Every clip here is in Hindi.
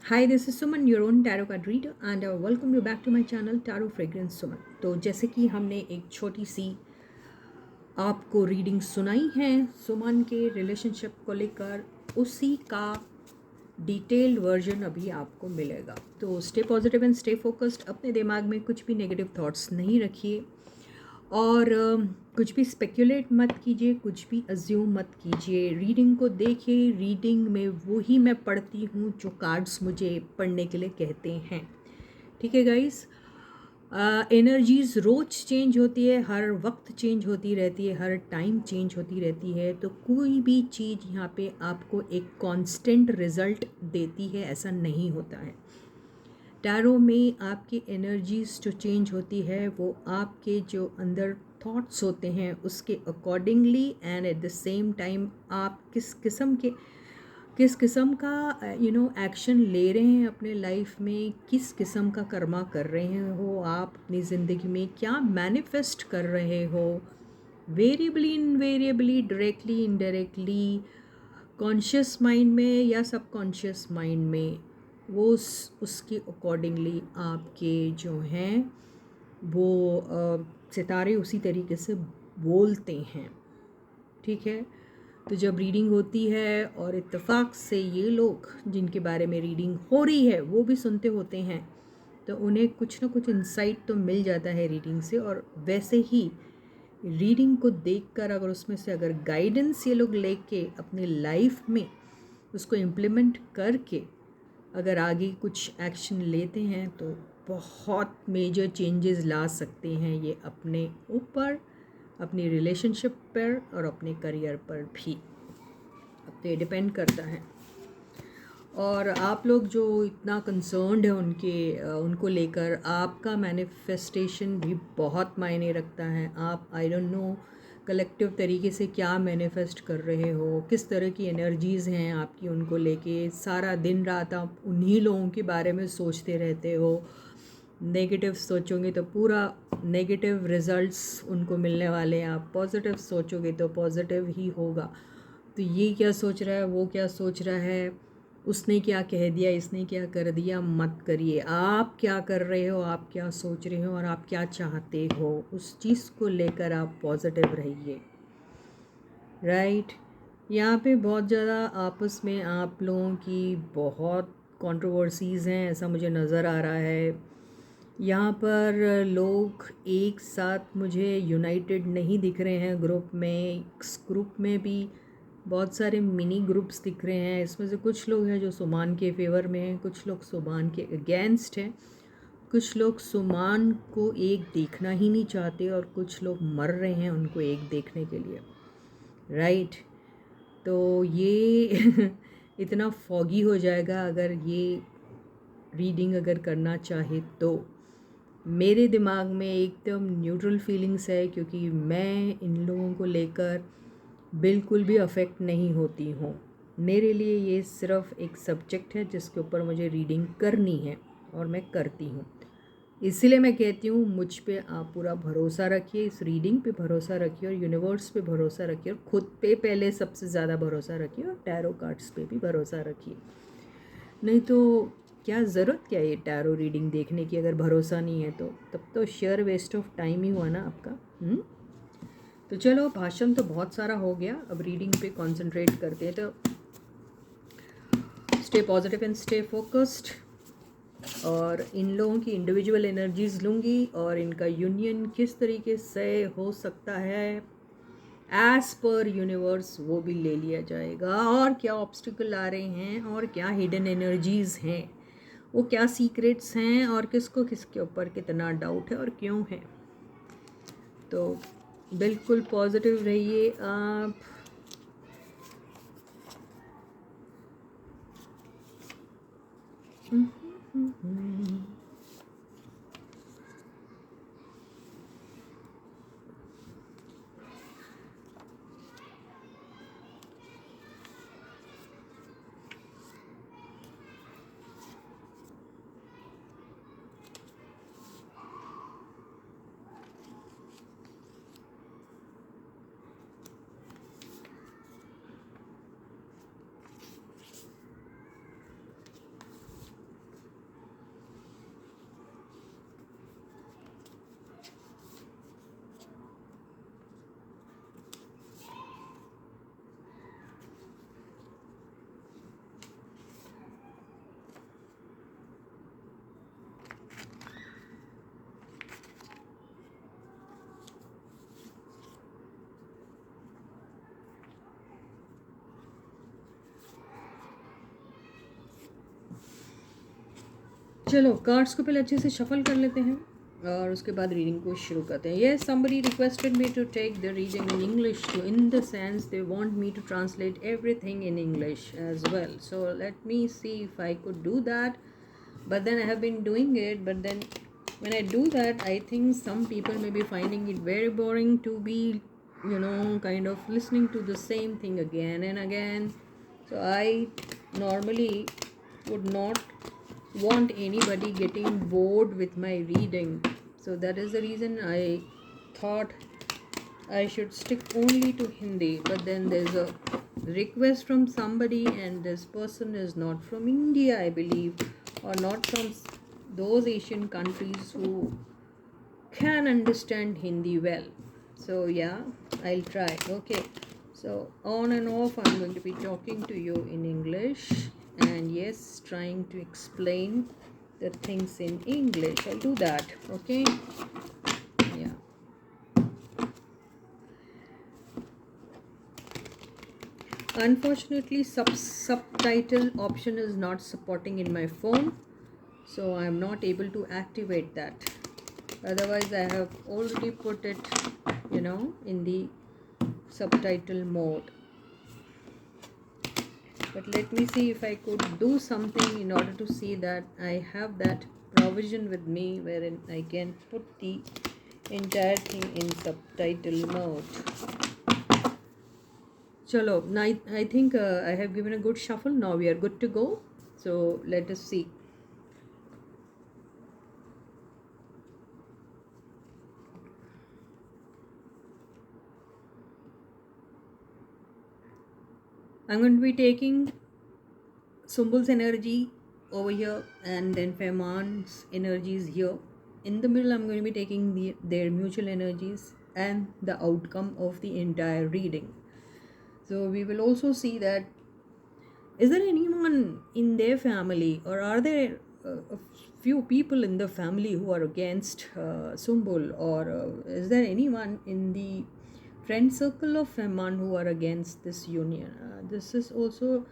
Hi, this is Suman, your own tarot card reader, and welcome you back to my channel Tarot Fragrance Suman. तो जैसे कि हमने एक छोटी सी आपको रीडिंग सुनाई है सुमन के रिलेशनशिप को लेकर, उसी का डिटेल्ड वर्जन अभी आपको मिलेगा। तो stay positive and stay focused. अपने दिमाग में कुछ भी नेगेटिव थॉट्स नहीं रखिए और कुछ भी स्पेक्युलेट मत कीजिए, कुछ भी अज्यूम मत कीजिए। रीडिंग को देखिए, रीडिंग में वो ही मैं पढ़ती हूँ जो कार्ड्स मुझे पढ़ने के लिए कहते हैं। ठीक है गाइस, एनर्जीज रोज चेंज होती है, हर वक्त चेंज होती रहती है, हर टाइम चेंज होती रहती है। तो कोई भी चीज़ यहाँ पे आपको एक कांस्टेंट रिजल्ट देती है ऐसा नहीं होता है। टैरो में आपकी एनर्जीज जो चेंज होती है वो आपके जो अंदर थॉट्स होते हैं उसके accordingly, and at the same time आप किस किस्म का एक्शन ले रहे हैं अपने लाइफ में, किस किस्म का कर्मा कर रहे हो आप अपनी ज़िंदगी में, क्या मैनिफेस्ट कर रहे हो, वेरिएबली invariably, directly indirectly, conscious mind में या सबकॉन्शियस माइंड में, वो उसके अकॉर्डिंगली आपके जो हैं वो सितारे उसी तरीके से बोलते हैं। ठीक है, तो जब रीडिंग होती है और इत्तेफाक से ये लोग जिनके बारे में रीडिंग हो रही है वो भी सुनते होते हैं, तो उन्हें कुछ ना कुछ इंसाइट तो मिल जाता है रीडिंग से। और वैसे ही रीडिंग को देखकर अगर उसमें से अगर गाइडेंस ये लोग लेके अपनी लाइफ में उसको इम्प्लीमेंट करके अगर आगे कुछ एक्शन लेते हैं तो बहुत मेजर चेंजेस ला सकते हैं ये अपने ऊपर, अपनी रिलेशनशिप पर और अपने करियर पर भी। अब तो ये डिपेंड करता है। और आप लोग जो इतना कंसर्न्ड है उनको लेकर, आपका मैनिफेस्टेशन भी बहुत मायने रखता है। आप आई डोंट नो कलेक्टिव तरीके से क्या मैनिफेस्ट कर रहे हो, किस तरह की एनर्जीज़ हैं आपकी उनको लेके। सारा दिन रात आप उन्हीं लोगों के बारे में सोचते रहते हो। नेगेटिव सोचोगे तो पूरा नेगेटिव रिजल्ट्स उनको मिलने वाले हैं, आप पॉजिटिव सोचोगे तो पॉजिटिव ही होगा। तो ये क्या सोच रहा है, वो क्या सोच रहा है, उसने क्या कह दिया, इसने क्या कर दिया, मत करिए। आप क्या कर रहे हो, आप क्या सोच रहे हो और आप क्या चाहते हो, उस चीज़ को लेकर आप पॉजिटिव रहिए। राइट, यहाँ पे बहुत ज़्यादा आपस में आप लोगों की बहुत कंट्रोवर्सीज़ हैं ऐसा मुझे नज़र आ रहा है। यहाँ पर लोग एक साथ मुझे यूनाइटेड नहीं दिख रहे हैं ग्रुप में। इस ग्रुप में भी बहुत सारे मिनी ग्रुप्स दिख रहे हैं। इसमें से कुछ लोग हैं जो सुमान के फेवर में हैं, कुछ लोग सुमान के अगेंस्ट हैं, कुछ लोग सुमान को एक देखना ही नहीं चाहते और कुछ लोग मर रहे हैं उनको एक देखने के लिए। राइट, तो ये इतना फॉगी हो जाएगा अगर ये रीडिंग अगर करना चाहे तो। मेरे दिमाग में एकदम न्यूट्रल फीलिंग्स है क्योंकि मैं इन लोगों को लेकर बिल्कुल भी अफेक्ट नहीं होती हूँ। मेरे लिए ये सिर्फ एक सब्जेक्ट है जिसके ऊपर मुझे रीडिंग करनी है और मैं करती हूँ। इसलिए मैं कहती हूँ मुझ पे आप पूरा भरोसा रखिए, इस रीडिंग पे भरोसा रखिए और यूनिवर्स पे भरोसा रखिए और ख़ुद पे पहले सबसे ज़्यादा भरोसा रखिए और टैरो कार्ड्स पे भी भरोसा रखिए। नहीं तो क्या ज़रूरत क्या ये टैरो रीडिंग देखने की, अगर भरोसा नहीं है तो तब तो शेयर वेस्ट ऑफ टाइम ही हुआ ना आपका। तो चलो, भाषण तो बहुत सारा हो गया, अब रीडिंग पे कंसंट्रेट करते हैं। तो stay positive and stay focused. और इन लोगों की इंडिविजुअल एनर्जीज लूँगी और इनका यूनियन किस तरीके से हो सकता है एज पर यूनिवर्स वो भी ले लिया जाएगा। और क्या ऑब्स्टिकल आ रहे हैं और क्या हिडन एनर्जीज हैं, वो क्या सीक्रेट्स हैं और किसको किसके ऊपर कितना डाउट है और क्यों है। तो बिल्कुल पॉजिटिव रहिए आप। चलो कार्ड्स को पहले अच्छे से शफल कर लेते हैं और उसके बाद रीडिंग को शुरू करते हैं. Yes, somebody requested me to take the reading in English too, in the sense they want me to translate everything in English as well. So let me see if I could do that. But then I have been doing it, but then when I do that, I think some people may be finding it very boring to be, kind of listening to the same thing again and again. So I normally would not want anybody getting bored with my reading. So that is the reason I thought I should stick only to Hindi. But then there's a request from somebody, and this person is not from India, I believe, or not from those Asian countries who can understand Hindi well. So yeah, I'll try. Okay, so on and off I'm going to be talking to you in English, and yes, trying to explain the things in English. I'll do that. Okay, yeah. Unfortunately, subtitle option is not supporting in my phone, so I'm not able to activate that. Otherwise I have already put it, in the subtitle mode. But let me see if I could do something in order to see that I have that provision with me wherein I can put the entire thing in subtitle mode. Chalo, now I think I have given a good shuffle. Now we are good to go. So let us see. I'm going to be taking Sumbul's energy over here and then Fehmarn's energies here. In the middle, I'm going to be taking their mutual energies and the outcome of the entire reading. So we will also see that, is there anyone in their family, or are there a few people in the family who are against Sumbul, or is there anyone in the friend circle of Fehmarn who are against this union? This is also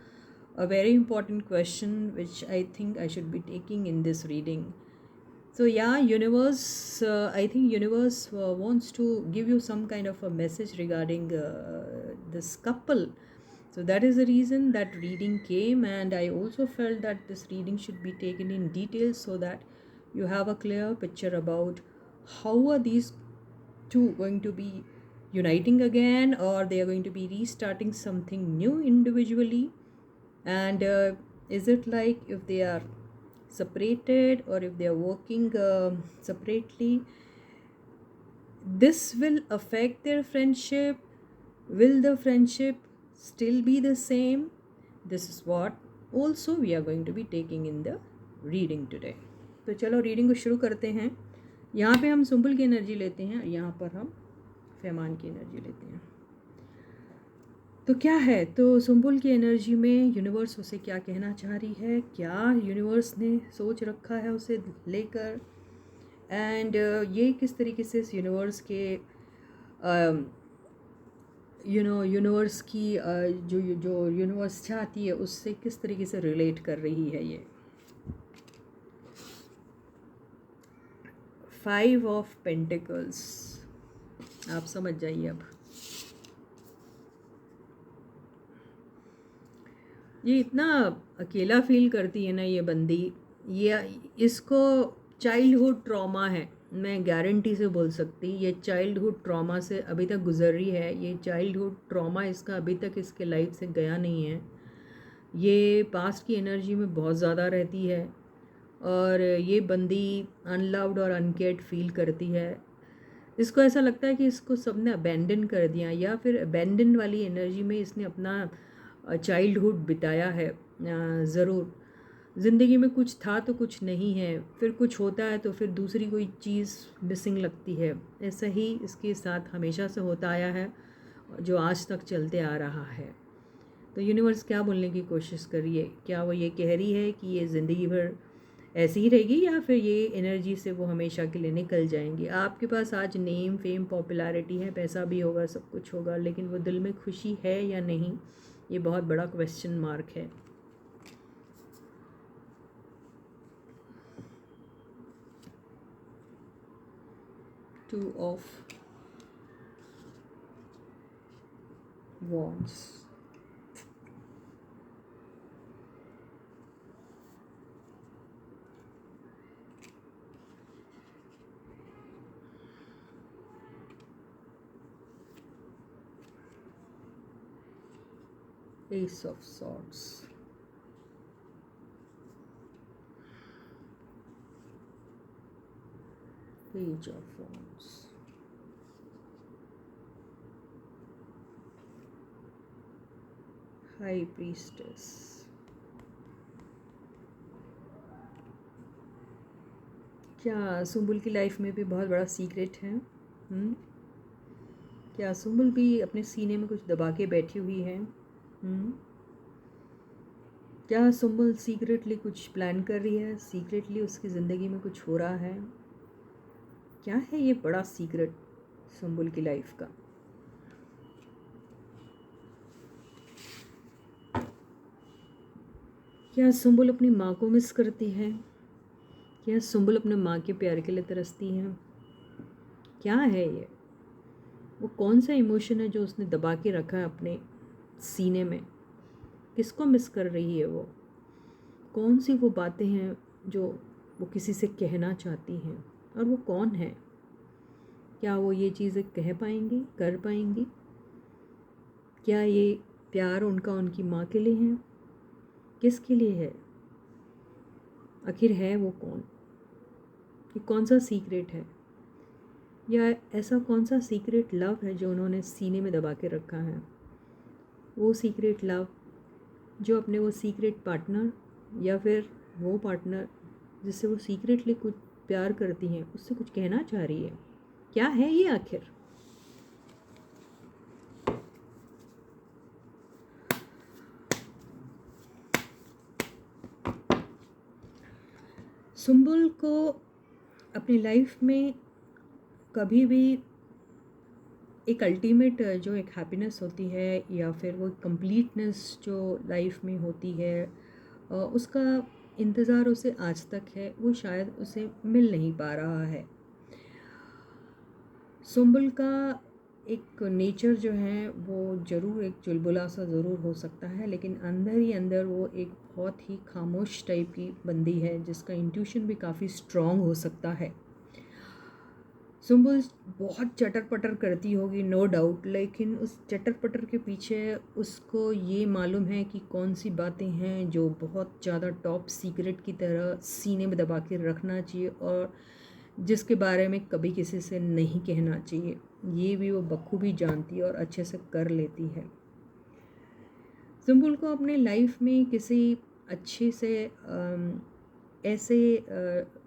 a very important question which I think I should be taking in this reading. So yeah, universe, I think universe wants to give you some kind of a message regarding this couple. So that is the reason that reading came, and I also felt that this reading should be taken in detail so that you have a clear picture about how are these two going to be uniting again, or they are going to be restarting something new individually, and is it like if they are separated or if they are working separately, this will affect their friendship. Will the friendship still be the same? This is what also we are going to be taking in the reading today. तो चलो रीडिंग को शुरू करते हैं. यहाँ पे हम सुम्बुल की एनर्जी लेते हैं और यहाँ पर हम फैमान की एनर्जी लेते हैं. तो क्या है, तो सुम्बुल की एनर्जी में यूनिवर्स उसे क्या कहना चाह रही है, क्या यूनिवर्स ने सोच रखा है उसे लेकर, एंड ये किस तरीके से इस यूनिवर्स के यूनिवर्स की जो यूनिवर्स चाहती है उससे किस तरीके से रिलेट कर रही है. ये 5 ऑफ पेंटिकल्स, आप समझ जाइए. अब ये इतना अकेला फील करती है ना ये बंदी, ये इसको चाइल्डहुड ट्रॉमा है, मैं गारंटी से बोल सकती. ये चाइल्डहुड ट्रॉमा से अभी तक गुजर रही है. ये चाइल्डहुड ट्रॉमा इसका अभी तक इसके लाइफ से गया नहीं है. ये पास्ट की एनर्जी में बहुत ज़्यादा रहती है और ये बंदी अनलव्ड और अनकेयर्ड फील करती है. इसको ऐसा लगता है कि इसको सबने अबेंडन कर दिया, या फिर अबेंडन वाली एनर्जी में इसने अपना चाइल्डहुड बिताया है. ज़रूर ज़िंदगी में कुछ था तो कुछ नहीं है, फिर कुछ होता है तो फिर दूसरी कोई चीज़ मिसिंग लगती है. ऐसा ही इसके साथ हमेशा से होता आया है, जो आज तक चलते आ रहा है. तो यूनिवर्स क्या बोलने की कोशिश कर रही है, क्या वो ये कह रही है कि ये ज़िंदगी भर ऐसी ही रहेगी, या फिर ये एनर्जी से वो हमेशा के लिए निकल जाएंगी. आपके पास आज नेम, फेम, पॉपुलैरिटी है, पैसा भी होगा, सब कुछ होगा, लेकिन वो दिल में खुशी है या नहीं, ये बहुत बड़ा क्वेश्चन मार्क है. Two of Wands. Ace of Swords. Page of Wands. High Priestess. क्या सुम्बुल की लाइफ में भी बहुत बड़ा सीक्रेट है? क्या सुम्बुल भी अपने सीने में कुछ दबा के बैठी हुई है? क्या सुम्बुल सीक्रेटली कुछ प्लान कर रही है? सीक्रेटली उसकी ज़िंदगी में कुछ हो रहा है? क्या है ये बड़ा सीक्रेट सुम्बुल की लाइफ का? क्या सुम्बुल अपनी माँ को मिस करती है? क्या सुम्बुल अपने माँ के प्यार के लिए तरसती है? क्या है ये? वो कौन सा इमोशन है जो उसने दबा के रखा है अपने सीने में? किसको मिस कर रही है वो? कौन सी वो बातें हैं जो वो किसी से कहना चाहती हैं? और वो कौन है? क्या वो ये चीज़ें कह पाएंगी, कर पाएंगी? क्या ये प्यार उनका उनकी माँ के लिए है? किसके लिए है? आखिर है वो कौन? ये कौन सा सीक्रेट है? या ऐसा कौन सा सीक्रेट लव है जो उन्होंने सीने में दबा के रखा है? वो सीक्रेट लव जो अपने वो सीक्रेट पार्टनर या फिर वो पार्टनर जिससे वो सीक्रेटली कुछ प्यार करती हैं उससे कुछ कहना चाह रही है। क्या है ये आखिर? सुम्बुल को अपनी लाइफ में कभी भी एक अल्टीमेट जो एक हैप्पीनेस होती है या फिर वो कंप्लीटनेस जो लाइफ में होती है उसका इंतज़ार उसे आज तक है, वो शायद उसे मिल नहीं पा रहा है। सुम्बुल का एक नेचर जो है वो ज़रूर एक चुलबुला सा ज़रूर हो सकता है, लेकिन अंदर ही अंदर वो एक बहुत ही खामोश टाइप की बंदी है जिसका इंट्यूशन भी काफ़ी स्ट्रॉन्ग हो सकता है। सुम्बुल बहुत चटर पटर करती होगी नो डाउट, लेकिन उस चटर पटर के पीछे उसको ये मालूम है कि कौन सी बातें हैं जो बहुत ज़्यादा टॉप सीक्रेट की तरह सीने में दबा के रखना चाहिए और जिसके बारे में कभी किसी से नहीं कहना चाहिए। ये भी वो बखूबी जानती है और अच्छे से कर लेती है। सुम्बुल को अपने लाइफ में किसी अच्छे से ऐसे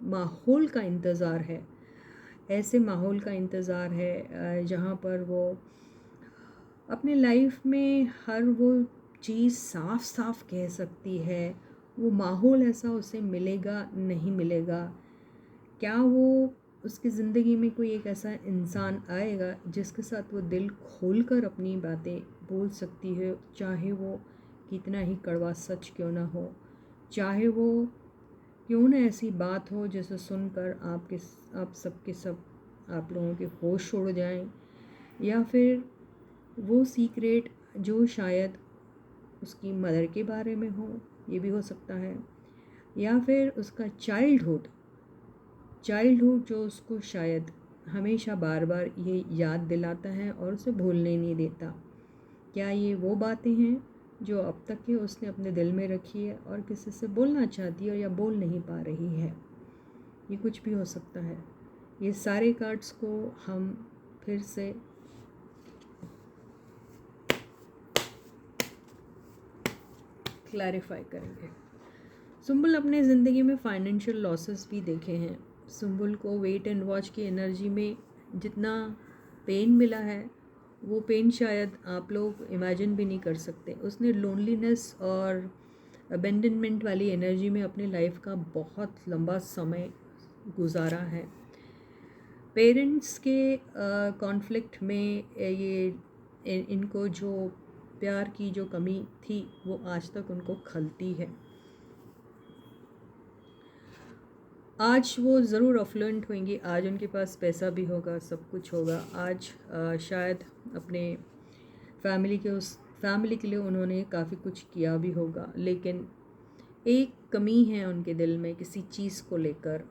माहौल का इंतज़ार है, ऐसे माहौल का इंतज़ार है जहाँ पर वो अपने लाइफ में हर वो चीज़ साफ साफ कह सकती है। वो माहौल ऐसा उसे मिलेगा नहीं मिलेगा? क्या वो उसकी ज़िंदगी में कोई एक ऐसा इंसान आएगा जिसके साथ वो दिल खोलकर अपनी बातें बोल सकती है, चाहे वो कितना ही कड़वा सच क्यों ना हो, चाहे वो क्यों ना ऐसी बात हो जिसे सुनकर आप सबके सब आप लोगों के होश उड़ जाएं, या फिर वो सीक्रेट जो शायद उसकी मदर के बारे में हो, ये भी हो सकता है, या फिर उसका चाइल्डहुड जो उसको शायद हमेशा बार बार ये याद दिलाता है और उसे भूलने नहीं देता। क्या ये वो बातें हैं जो अब तक के उसने अपने दिल में रखी है और किसी से बोलना चाहती है या बोल नहीं पा रही है? ये कुछ भी हो सकता है। ये सारे कार्ड्स को हम फिर से क्लैरिफाई करेंगे। सुम्बुल अपने ज़िंदगी में फाइनेंशियल लॉसेस भी देखे हैं। सुम्बुल को वेट एंड वॉच की एनर्जी में जितना पेन मिला है वो पेन शायद आप लोग इमेजिन भी नहीं कर सकते। उसने लोनलीनेस और अबेंडनमेंट वाली एनर्जी में अपनी लाइफ का बहुत लंबा समय गुजारा है। पेरेंट्स के कॉन्फ्लिक्ट में इनको जो प्यार की जो कमी थी वो आज तक उनको खलती है। आज वो ज़रूर अफ्लुएंट होंगी, आज उनके पास पैसा भी होगा, सब कुछ होगा। आज शायद अपने फैमिली के लिए उन्होंने काफ़ी कुछ किया भी होगा, लेकिन एक कमी है उनके दिल में किसी चीज़ को लेकर,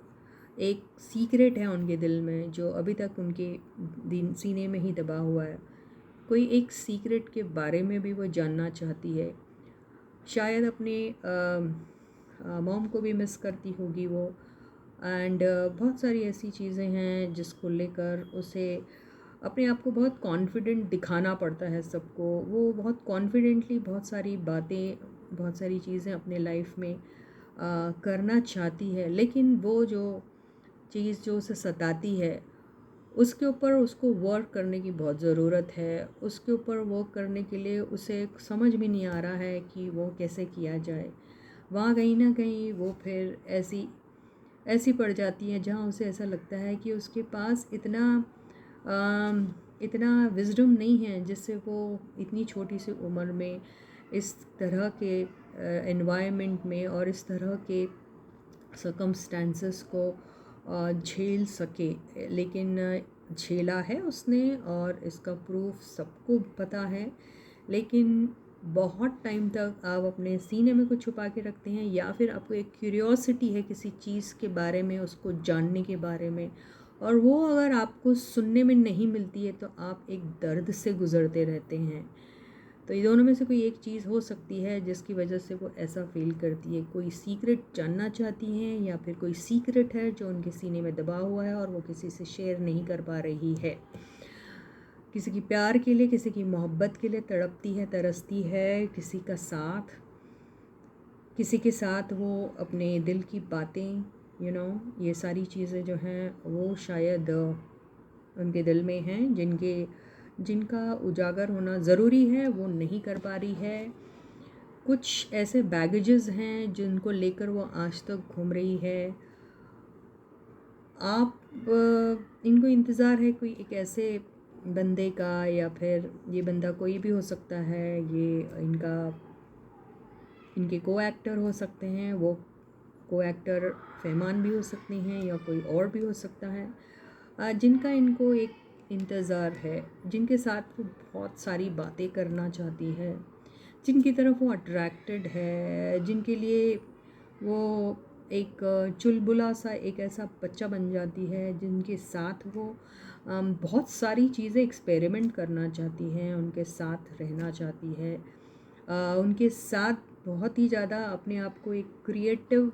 एक सीक्रेट है उनके दिल में जो अभी तक उनके सीने में ही दबा हुआ है। कोई एक सीक्रेट के बारे में भी वो जानना चाहती है। शायद अपने मॉम को भी मिस करती होगी वो, एंड बहुत सारी ऐसी चीज़ें हैं जिसको लेकर उसे अपने आप को बहुत कॉन्फिडेंट दिखाना पड़ता है सबको। वो बहुत कॉन्फिडेंटली बहुत सारी बातें, बहुत सारी चीज़ें अपने लाइफ में करना चाहती है, लेकिन वो जो चीज़ जो उसे सताती है उसके ऊपर उसको वर्क करने की बहुत ज़रूरत है। उसके ऊपर वर्क करने के लिए उसे समझ में नहीं आ रहा है कि वो कैसे किया जाए। वहाँ कहीं ना कहीं वो फिर ऐसी पड़ जाती है जहाँ उसे ऐसा लगता है कि उसके पास इतना विजडम नहीं है जिससे वो इतनी छोटी सी उम्र में इस तरह के एनवायरनमेंट में और इस तरह के सर्कमस्टेंसेस को झेल सके। लेकिन झेला है उसने और इसका प्रूफ सबको पता है। लेकिन बहुत टाइम तक आप अपने सीने में कुछ छुपा के रखते हैं, या फिर आपको एक क्यूरियोसिटी है किसी चीज़ के बारे में, उसको जानने के बारे में, और वो अगर आपको सुनने में नहीं मिलती है तो आप एक दर्द से गुज़रते रहते हैं। तो ये दोनों में से कोई एक चीज़ हो सकती है जिसकी वजह से वो ऐसा फील करती है। कोई सीक्रेट जानना चाहती हैं, या फिर कोई सीक्रेट है जो उनके सीने में दबा हुआ है और वो किसी से शेयर नहीं कर पा रही है। किसी की प्यार के लिए, किसी की मोहब्बत के लिए तड़पती है, तरसती है, किसी का साथ, किसी के साथ वो अपने दिल की बातें, ये सारी चीज़ें जो हैं वो शायद उनके दिल में हैं, जिनका उजागर होना ज़रूरी है, वो नहीं कर पा रही है। कुछ ऐसे बैगेजेस हैं जिनको लेकर वो आज तक घूम रही है। आप इनको इंतज़ार है कोई एक ऐसे बंदे का, या फिर ये बंदा कोई भी हो सकता है, ये इनके को एक्टर हो सकते हैं, वो को एक्टर फहमान भी हो सकते हैं, या कोई और भी हो सकता है, जिनका इनको एक इंतज़ार है, जिनके साथ वो बहुत सारी बातें करना चाहती है, जिनकी तरफ वो अट्रैक्टेड है, जिनके लिए वो एक चुलबुला सा एक ऐसा बच्चा बन जाती है, जिनके साथ वो बहुत सारी चीज़ें एक्सपेरिमेंट करना चाहती हैं, उनके साथ रहना चाहती है, उनके साथ बहुत ही ज़्यादा अपने आप को एक क्रिएटिव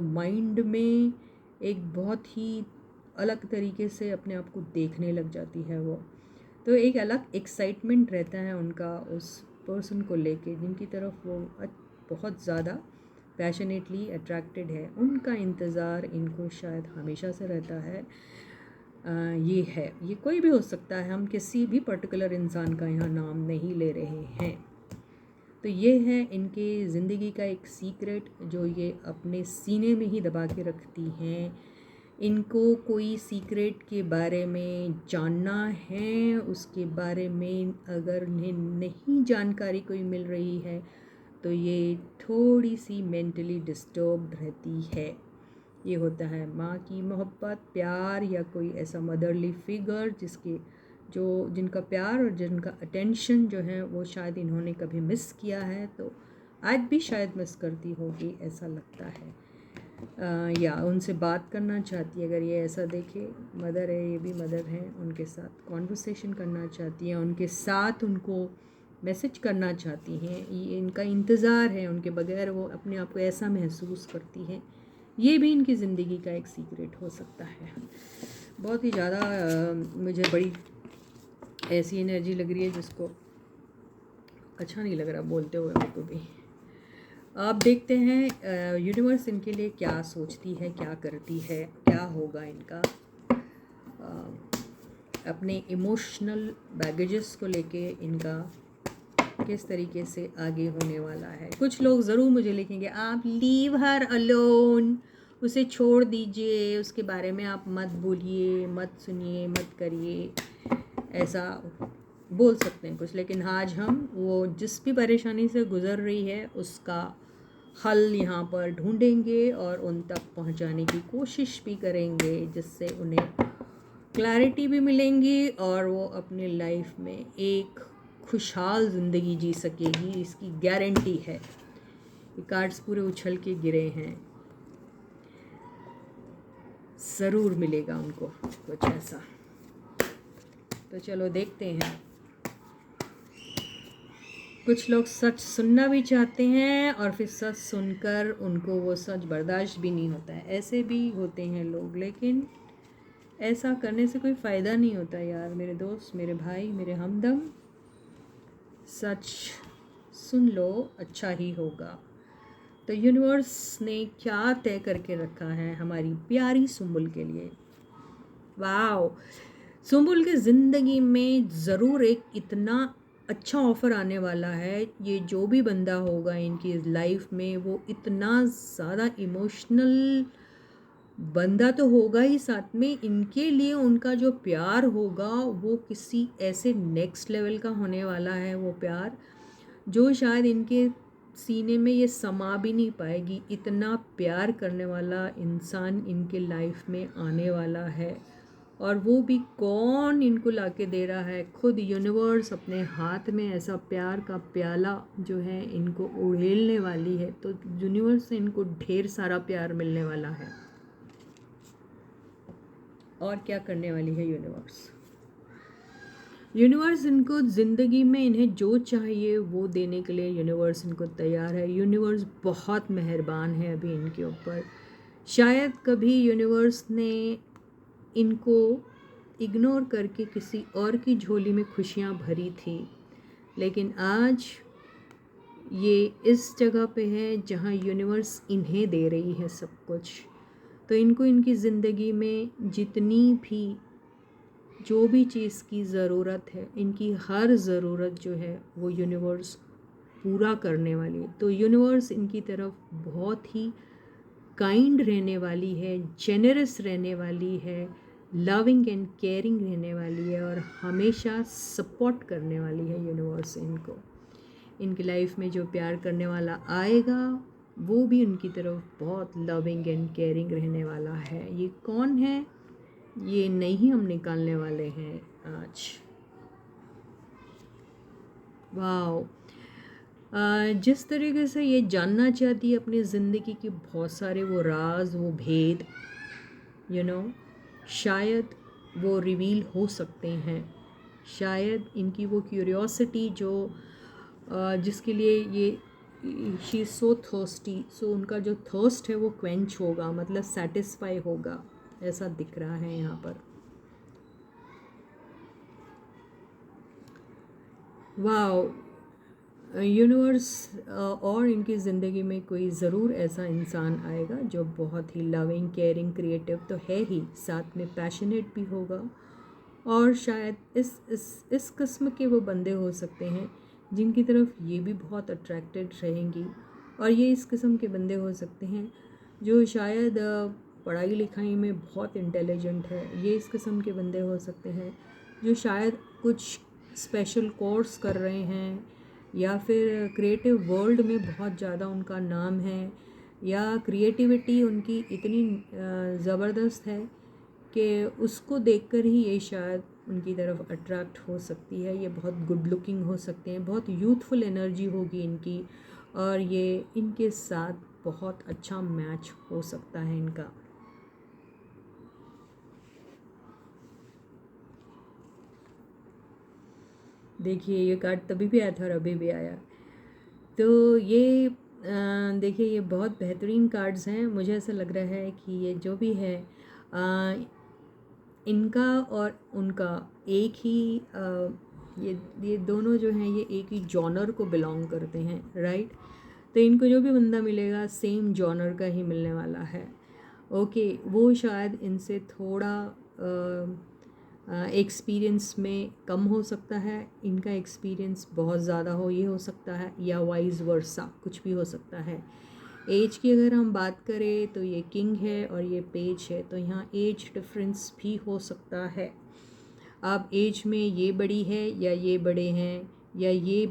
माइंड में एक बहुत ही अलग तरीके से अपने आप को देखने लग जाती है वो। तो एक अलग एक्साइटमेंट रहता है उनका उस पर्सन को लेके, जिनकी तरफ वो बहुत ज़्यादा पैशनेटली अट्रैक्टेड है। उनका इंतज़ार इनको शायद हमेशा से रहता है। ये कोई भी हो सकता है, हम किसी भी पर्टिकुलर इंसान का यहाँ नाम नहीं ले रहे हैं। तो ये है इनके ज़िंदगी का एक सीक्रेट जो ये अपने सीने में ही दबा के रखती हैं। इनको कोई सीक्रेट के बारे में जानना है, उसके बारे में अगर उन्हें नहीं जानकारी कोई मिल रही है तो ये थोड़ी सी मेंटली डिस्टर्ब्ड रहती है। ये होता है माँ की मोहब्बत, प्यार, या कोई ऐसा मदरली फिगर जिनका प्यार और जिनका अटेंशन जो है वो शायद इन्होंने कभी मिस किया है, तो आज भी शायद मिस करती होगी, ऐसा लगता है। या उनसे बात करना चाहती है। अगर ये ऐसा देखे, मदर है, ये भी मदर हैं, उनके साथ कॉन्वर्सेशन करना चाहती हैं, उनके साथ उनको मैसेज करना चाहती हैं। ये इनका इंतज़ार है, उनके बगैर वो अपने आप को ऐसा महसूस करती हैं। ये भी इनकी ज़िंदगी का एक सीक्रेट हो सकता है। बहुत ही ज़्यादा मुझे बड़ी ऐसी एनर्जी लग रही है जिसको अच्छा नहीं लग रहा बोलते हुए मेरे को भी। आप देखते हैं यूनिवर्स इनके लिए क्या सोचती है, क्या करती है, क्या होगा इनका अपने इमोशनल बैगेजेस को लेके इनका किस तरीके से आगे होने वाला है। कुछ लोग ज़रूर मुझे लिखेंगे, आप लीव हर अलोन, उसे छोड़ दीजिए, उसके बारे में आप मत बोलिए, मत सुनिए, मत करिए, ऐसा बोल सकते हैं कुछ। लेकिन आज हम वो जिस भी परेशानी से गुज़र रही है उसका हल यहाँ पर ढूंढेंगे और उन तक पहुँचाने की कोशिश भी करेंगे, जिससे उन्हें क्लैरिटी भी मिलेंगी और वो अपनी लाइफ में एक खुशहाल ज़िंदगी जी सकेगी, इसकी गारंटी है। ये कार्ड्स पूरे उछल के गिरे हैं, ज़रूर मिलेगा उनको कुछ ऐसा। तो चलो देखते हैं। कुछ लोग सच सुनना भी चाहते हैं और फिर सच सुनकर उनको वो सच बर्दाश्त भी नहीं होता है, ऐसे भी होते हैं लोग। लेकिन ऐसा करने से कोई फ़ायदा नहीं होता यार, मेरे दोस्त, मेरे भाई, मेरे हमदम। सच सुन लो, अच्छा ही होगा। तो यूनिवर्स ने क्या तय करके रखा है हमारी प्यारी सुम्बुल के लिए। वाह, सुम्बुल की ज़िंदगी में ज़रूर एक इतना अच्छा ऑफ़र आने वाला है। ये जो भी बंदा होगा इनकी लाइफ में, वो इतना ज़्यादा इमोशनल बंदा तो होगा ही, साथ में इनके लिए उनका जो प्यार होगा वो किसी ऐसे नेक्स्ट लेवल का होने वाला है। वो प्यार जो शायद इनके सीने में ये समा भी नहीं पाएगी। इतना प्यार करने वाला इंसान इनके लाइफ में आने वाला है, और वो भी कौन इनको लाके दे रहा है? खुद यूनिवर्स अपने हाथ में ऐसा प्यार का प्याला जो है इनको उड़ेलने वाली है। तो यूनिवर्स से इनको ढेर सारा प्यार मिलने वाला है। और क्या करने वाली है यूनिवर्स? यूनिवर्स इनको ज़िंदगी में इन्हें जो चाहिए वो देने के लिए यूनिवर्स इनको तैयार है। यूनिवर्स बहुत मेहरबान है अभी इनके ऊपर। शायद कभी यूनिवर्स ने इनको इग्नोर करके किसी और की झोली में खुशियाँ भरी थी, लेकिन आज ये इस जगह पे है जहाँ यूनिवर्स इन्हें दे रही है सब कुछ। तो इनको इनकी ज़िंदगी में जितनी भी जो भी चीज़ की ज़रूरत है, इनकी हर ज़रूरत जो है वो यूनिवर्स पूरा करने वाली है। तो यूनिवर्स इनकी तरफ बहुत ही काइंड रहने वाली है, जेनरस रहने वाली है, लविंग एंड केयरिंग रहने वाली है, और हमेशा सपोर्ट करने वाली है यूनिवर्स इनको। इनकी लाइफ में जो प्यार करने वाला आएगा वो भी उनकी तरफ बहुत लविंग एंड केयरिंग रहने वाला है। ये कौन है ये नहीं हम निकालने वाले हैं आज। वाह, जिस तरीके से ये जानना चाहती है अपनी ज़िंदगी के बहुत सारे वो राज, वो भेद, शायद वो रिवील हो सकते हैं। शायद इनकी वो क्यूरियोसिटी जो जिसके लिए ये शी इज़ सो थर्स्टी, सो उनका जो थर्स्ट है वो क्वेंच होगा, मतलब सेटिस्फाई होगा, ऐसा दिख रहा है यहाँ पर। वाह, यूनिवर्स और इनकी ज़िंदगी में कोई ज़रूर ऐसा इंसान आएगा जो बहुत ही लविंग, केयरिंग, क्रिएटिव तो है ही, साथ में पैशनेट भी होगा। और शायद इस किस्म के वो बंदे हो सकते हैं जिनकी तरफ ये भी बहुत अट्रैक्टेड रहेंगी। और ये इस किस्म के बंदे हो सकते हैं जो शायद पढ़ाई लिखाई में बहुत इंटेलिजेंट है। ये इस किस्म के बंदे हो सकते हैं जो शायद कुछ स्पेशल कोर्स कर रहे हैं, या फिर क्रिएटिव वर्ल्ड में बहुत ज़्यादा उनका नाम है, या क्रिएटिविटी उनकी इतनी ज़बरदस्त है कि उसको देखकर ही ये शायद उनकी तरफ अट्रैक्ट हो सकती है। ये बहुत गुड लुकिंग हो सकते हैं, बहुत यूथफुल एनर्जी होगी इनकी, और ये इनके साथ बहुत अच्छा मैच हो सकता है इनका। देखिए, ये कार्ड तभी भी आया था और अभी भी आया। तो ये देखिए, ये बहुत बेहतरीन कार्ड्स हैं। मुझे ऐसा लग रहा है कि ये जो भी है इनका और उनका एक ही ये दोनों जो हैं ये एक ही जॉनर को बिलोंग करते हैं, राइट। तो इनको जो भी बंदा मिलेगा सेम जॉनर का ही मिलने वाला है। ओके, वो शायद इनसे थोड़ा एक्सपीरियंस में कम हो सकता है, इनका एक्सपीरियंस बहुत ज़्यादा हो, ये हो सकता है, या वाइज वर्सा, कुछ भी हो सकता है। एज की अगर हम बात करें तो ये किंग है और ये पेज है, तो यहाँ एज डिफरेंस भी हो सकता है। अब एज में ये बड़ी है या ये बड़े हैं, या ये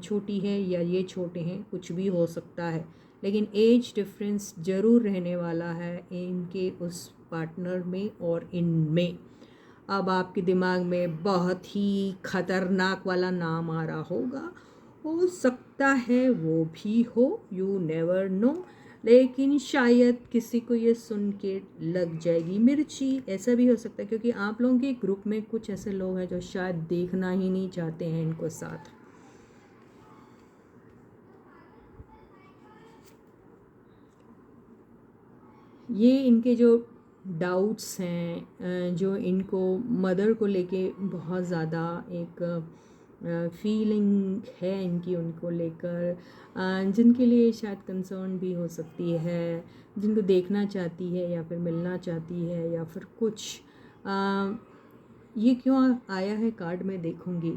छोटी है या ये छोटे हैं, कुछ भी हो सकता है, लेकिन एज डिफरेंस ज़रूर रहने वाला है इनके उस पार्टनर में और इनमें। अब आपके दिमाग में बहुत ही खतरनाक वाला नाम आ रहा होगा, हो सकता है वो भी हो, यू नेवर नो, लेकिन शायद किसी को ये सुन के लग जाएगी मिर्ची। ऐसा भी हो सकता है क्योंकि आप लोगों के ग्रुप में कुछ ऐसे लोग हैं जो शायद देखना ही नहीं चाहते हैं इनको साथ। ये इनके जो डाउट्स हैं, जो इनको मदर को लेके बहुत ज़्यादा एक फीलिंग है इनकी उनको लेकर, जिनके लिए शायद कंसर्न भी हो सकती है, जिनको देखना चाहती है या फिर मिलना चाहती है या फिर कुछ। ये क्यों आया है कार्ड में देखूंगी।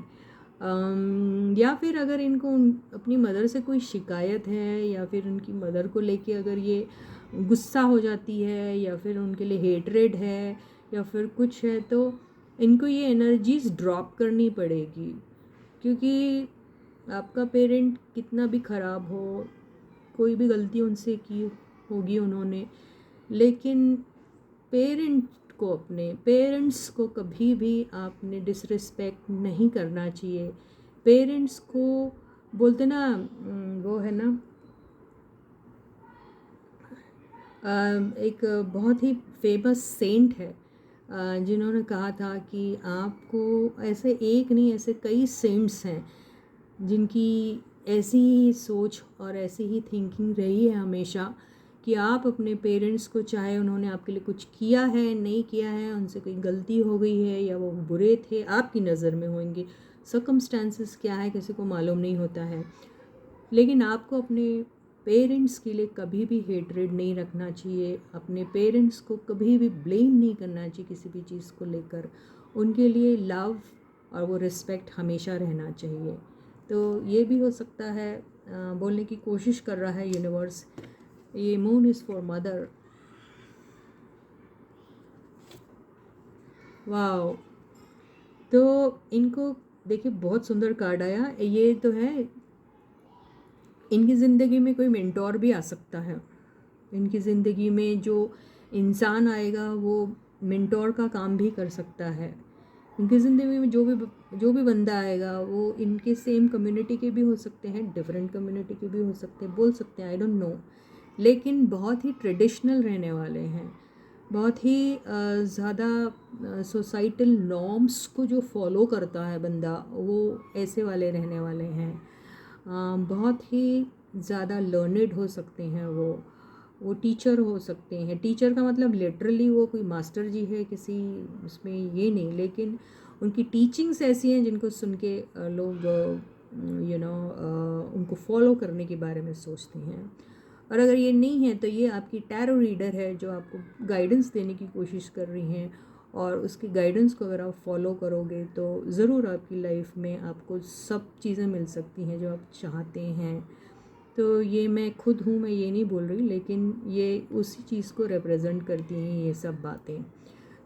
या फिर अगर इनको अपनी मदर से कोई शिकायत है या फिर उनकी मदर को लेके अगर ये गुस्सा हो जाती है या फिर उनके लिए हेटरेड है या फिर कुछ है, तो इनको ये एनर्जीज ड्रॉप करनी पड़ेगी। क्योंकि आपका पेरेंट कितना भी ख़राब हो, कोई भी गलती उनसे की होगी उन्होंने, लेकिन अपने पेरेंट्स को कभी भी आपने डिसरिस्पेक्ट नहीं करना चाहिए। पेरेंट्स को बोलते ना, वो है ना, एक बहुत ही फेमस सेंट है जिन्होंने कहा था कि आपको ऐसे एक नहीं, ऐसे कई सेंट्स हैं जिनकी ऐसी ही सोच और ऐसी ही थिंकिंग रही है हमेशा कि आप अपने पेरेंट्स को, चाहे उन्होंने आपके लिए कुछ किया है नहीं किया है, उनसे कोई गलती हो गई है या वो बुरे थे आपकी नज़र में होंगे, सर्कमस्टेंसेस क्या है किसी को मालूम नहीं होता है, लेकिन आपको अपने पेरेंट्स के लिए कभी भी हेटरेड नहीं रखना चाहिए। अपने पेरेंट्स को कभी भी ब्लेम नहीं करना चाहिए किसी भी चीज़ को लेकर। उनके लिए लव और वो रिस्पेक्ट हमेशा रहना चाहिए। तो ये भी हो सकता है, बोलने की कोशिश कर रहा है यूनिवर्स, ये moon is for mother. Wow. तो इनको देखिए बहुत सुंदर कार्ड आया, ये तो है इनकी ज़िंदगी में कोई मेंटोर भी आ सकता है। इनकी ज़िंदगी में जो इंसान आएगा वो मेंटोर का काम भी कर सकता है। इनकी ज़िंदगी में जो भी बंदा आएगा वो इनके सेम कम्युनिटी के भी हो सकते हैं, डिफरेंट कम्युनिटी के भी हो सकते हैं, बोल सकते हैं, आई डोंट नो, लेकिन बहुत ही ट्रेडिशनल रहने वाले हैं। बहुत ही ज़्यादा सोसाइटल नॉर्म्स को जो फॉलो करता है बंदा, वो ऐसे वाले रहने वाले हैं। बहुत ही ज़्यादा लर्नेड हो सकते हैं वो टीचर हो सकते हैं। टीचर का मतलब लिटरली वो कोई मास्टर जी है किसी उसमें, ये नहीं, लेकिन उनकी टीचिंग्स ऐसी हैं जिनको सुन के लोग उनको फॉलो करने के बारे में सोचते हैं। और अगर ये नहीं है तो ये आपकी टैरो रीडर है जो आपको गाइडेंस देने की कोशिश कर रही हैं, और उसकी गाइडेंस को अगर आप फॉलो करोगे तो ज़रूर आपकी लाइफ में आपको सब चीज़ें मिल सकती हैं जो आप चाहते हैं। तो ये मैं खुद हूँ, मैं ये नहीं बोल रही, लेकिन ये उसी चीज़ को रिप्रेजेंट करती हैं ये सब बातें।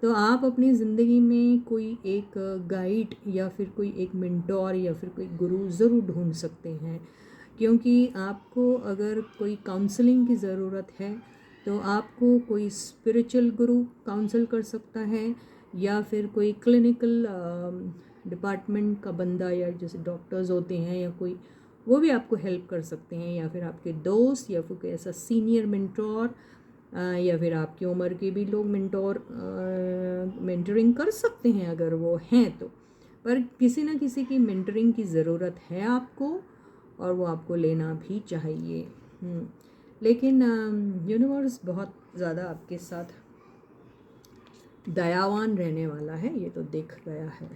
तो आप अपनी ज़िंदगी में कोई एक गाइड या फिर कोई एक मेंटोर या फिर कोई गुरु ज़रूर ढूंढ सकते हैं, क्योंकि आपको अगर कोई काउंसलिंग की ज़रूरत है तो आपको कोई स्पिरिचुअल गुरु काउंसल कर सकता है, या फिर कोई क्लिनिकल डिपार्टमेंट का बंदा, या जैसे डॉक्टर्स होते हैं या कोई, वो भी आपको हेल्प कर सकते हैं, या फिर आपके दोस्त या फिर कोई ऐसा सीनियर मेंटोर, या फिर आपकी उम्र के भी लोग मेंटरिंग कर सकते हैं अगर वो हैं तो। पर किसी ना किसी की मेंटरिंग की ज़रूरत है आपको, और वो आपको लेना भी चाहिए। लेकिन यूनिवर्स बहुत ज़्यादा आपके साथ दयावान रहने वाला है, ये तो दिख गया है।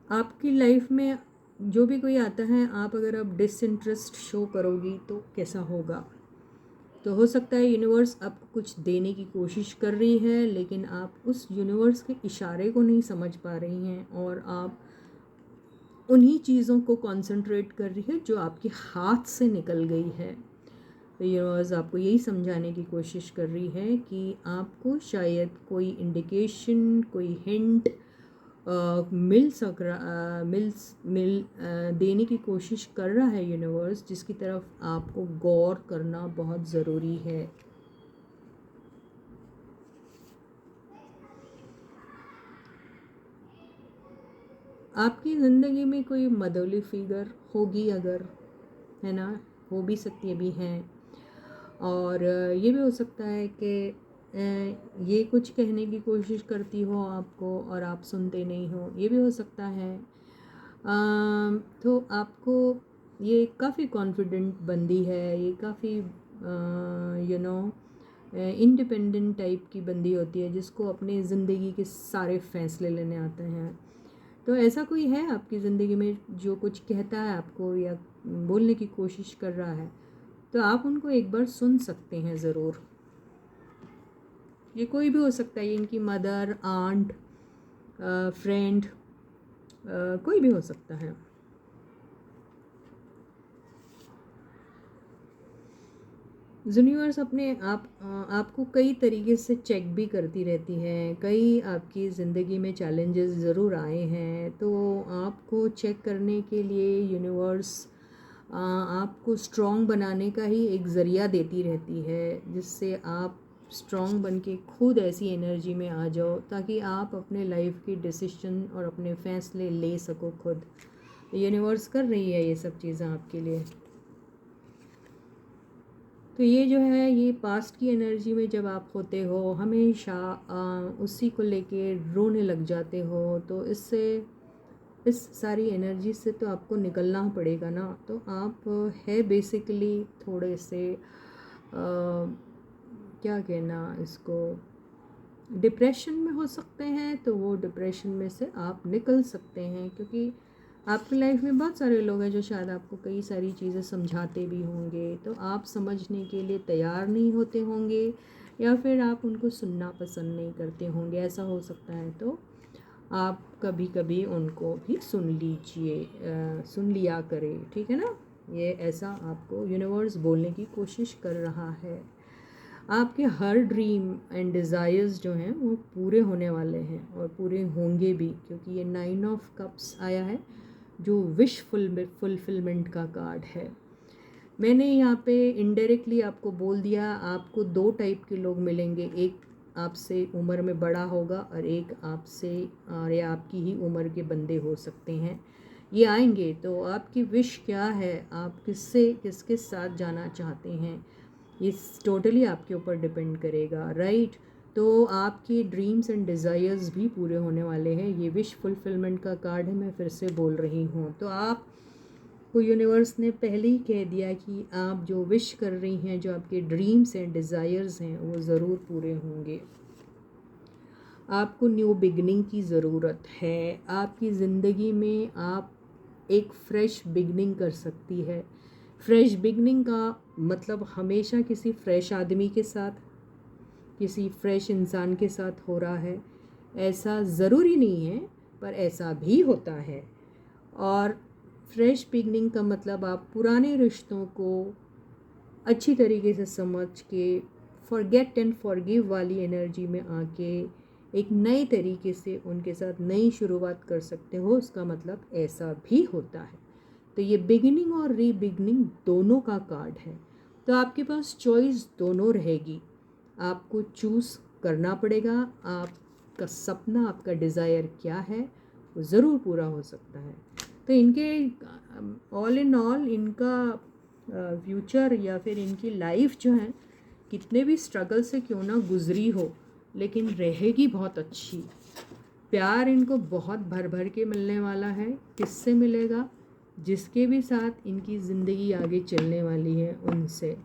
आपकी लाइफ में जो भी कोई आता है, आप अगर आप डिसइंटरेस्ट शो करोगी तो कैसा होगा। तो हो सकता है यूनिवर्स आपको कुछ देने की कोशिश कर रही है, लेकिन आप उस यूनिवर्स के इशारे को नहीं समझ पा रही हैं, और आप उन्हीं चीज़ों को कंसंट्रेट कर रही है जो आपके हाथ से निकल गई है। तो यूनिवर्स आपको यही समझाने की कोशिश कर रही है कि आपको शायद कोई इंडिकेशन, कोई हिंट देने की कोशिश कर रहा है यूनिवर्स, जिसकी तरफ आपको गौर करना बहुत ज़रूरी है। आपकी ज़िंदगी में कोई मदरली फिगर होगी अगर, है ना, हो भी सकती है, भी हैं। और ये भी हो सकता है कि ये कुछ कहने की कोशिश करती हो आपको और आप सुनते नहीं हो, ये भी हो सकता है। तो आपको ये काफ़ी कॉन्फिडेंट बंदी है, ये काफ़ी इंडिपेंडेंट टाइप की बंदी होती है, जिसको अपने ज़िंदगी के सारे फैसले लेने आते हैं। तो ऐसा कोई है आपकी ज़िंदगी में जो कुछ कहता है आपको या बोलने की कोशिश कर रहा है, तो आप उनको एक बार सुन सकते हैं ज़रूर। ये कोई भी हो सकता है, ये इनकी मदर, आंट, फ्रेंड, कोई भी हो सकता है। यूनिवर्स अपने आपको कई तरीके से चेक भी करती रहती है। कई आपकी ज़िंदगी में चैलेंजेस ज़रूर आए हैं, तो आपको चेक करने के लिए यूनिवर्स आपको स्ट्रॉन्ग बनाने का ही एक ज़रिया देती रहती है, जिससे आप स्ट्रॉन्ग बन के खुद ऐसी एनर्जी में आ जाओ ताकि आप अपने लाइफ की डिसीजन और अपने फ़ैसले ले सको खुद। यूनिवर्स कर रही है ये सब चीज़ें आपके लिए। तो ये जो है, ये पास्ट की एनर्जी में जब आप होते हो हमेशा उसी को लेके रोने लग जाते हो, तो इससे, इस सारी एनर्जी से तो आपको निकलना पड़ेगा ना। तो आप है बेसिकली थोड़े से क्या कहना इसको, डिप्रेशन में हो सकते हैं। तो वो डिप्रेशन में से आप निकल सकते हैं, क्योंकि आपकी लाइफ में बहुत सारे लोग हैं जो शायद आपको कई सारी चीज़ें समझाते भी होंगे, तो आप समझने के लिए तैयार नहीं होते होंगे, या फिर आप उनको सुनना पसंद नहीं करते होंगे, ऐसा हो सकता है। तो आप कभी कभी उनको भी सुन लीजिए, सुन लिया करें, ठीक है ना। ये ऐसा आपको यूनिवर्स बोलने की कोशिश कर रहा है। आपके हर ड्रीम एंड डिज़ायर्स जो हैं वो पूरे होने वाले हैं और पूरे होंगे भी, क्योंकि ये 9 ऑफ कप्स आया है जो विश फुलफिलमेंट का कार्ड है। मैंने यहाँ पे इनडायरेक्टली आपको बोल दिया, आपको 2 टाइप के लोग मिलेंगे, एक आपसे उम्र में बड़ा होगा और एक आपसे या आपकी ही उम्र के बंदे हो सकते हैं, ये आएंगे। तो आपकी विश क्या है, आप किसके साथ जाना चाहते हैं, ये टोटली आपके ऊपर डिपेंड करेगा, राइट। तो आपके ड्रीम्स एंड डिज़ायर्स भी पूरे होने वाले हैं। ये विश फुलफिलमेंट का कार्ड है, मैं फिर से बोल रही हूँ। तो आप को यूनिवर्स ने पहले ही कह दिया कि आप जो विश कर रही हैं, जो आपके ड्रीम्स एंड डिज़ायर्स हैं, वो ज़रूर पूरे होंगे। आपको न्यू बिगनिंग की ज़रूरत है। आपकी ज़िंदगी में आप एक फ्रेश बिगनिंग कर सकती है। फ्रेश बिगनिंग का मतलब हमेशा किसी फ्रेश आदमी के साथ, किसी फ्रेश इंसान के साथ हो रहा है, ऐसा ज़रूरी नहीं है, पर ऐसा भी होता है। और फ्रेश बिगनिंग का मतलब आप पुराने रिश्तों को अच्छी तरीके से समझ के फॉरगेट एंड फॉरगिव वाली एनर्जी में आके एक नए तरीके से उनके साथ नई शुरुआत कर सकते हो। उसका मतलब ऐसा भी होता है। तो ये बिगिनिंग और रीबिगनिंग दोनों का कार्ड है। तो आपके पास चॉइस दोनों रहेगी, आपको चूज़ करना पड़ेगा। आपका सपना, आपका डिज़ायर क्या है, वो ज़रूर पूरा हो सकता है। तो इनके ऑल इन ऑल इनका फ्यूचर या फिर इनकी लाइफ जो है, कितने भी स्ट्रगल से क्यों ना गुजरी हो, लेकिन रहेगी बहुत अच्छी। प्यार इनको बहुत भर भर के मिलने वाला है। किससे मिलेगा? जिसके भी साथ इनकी ज़िंदगी आगे चलने वाली है उनसे।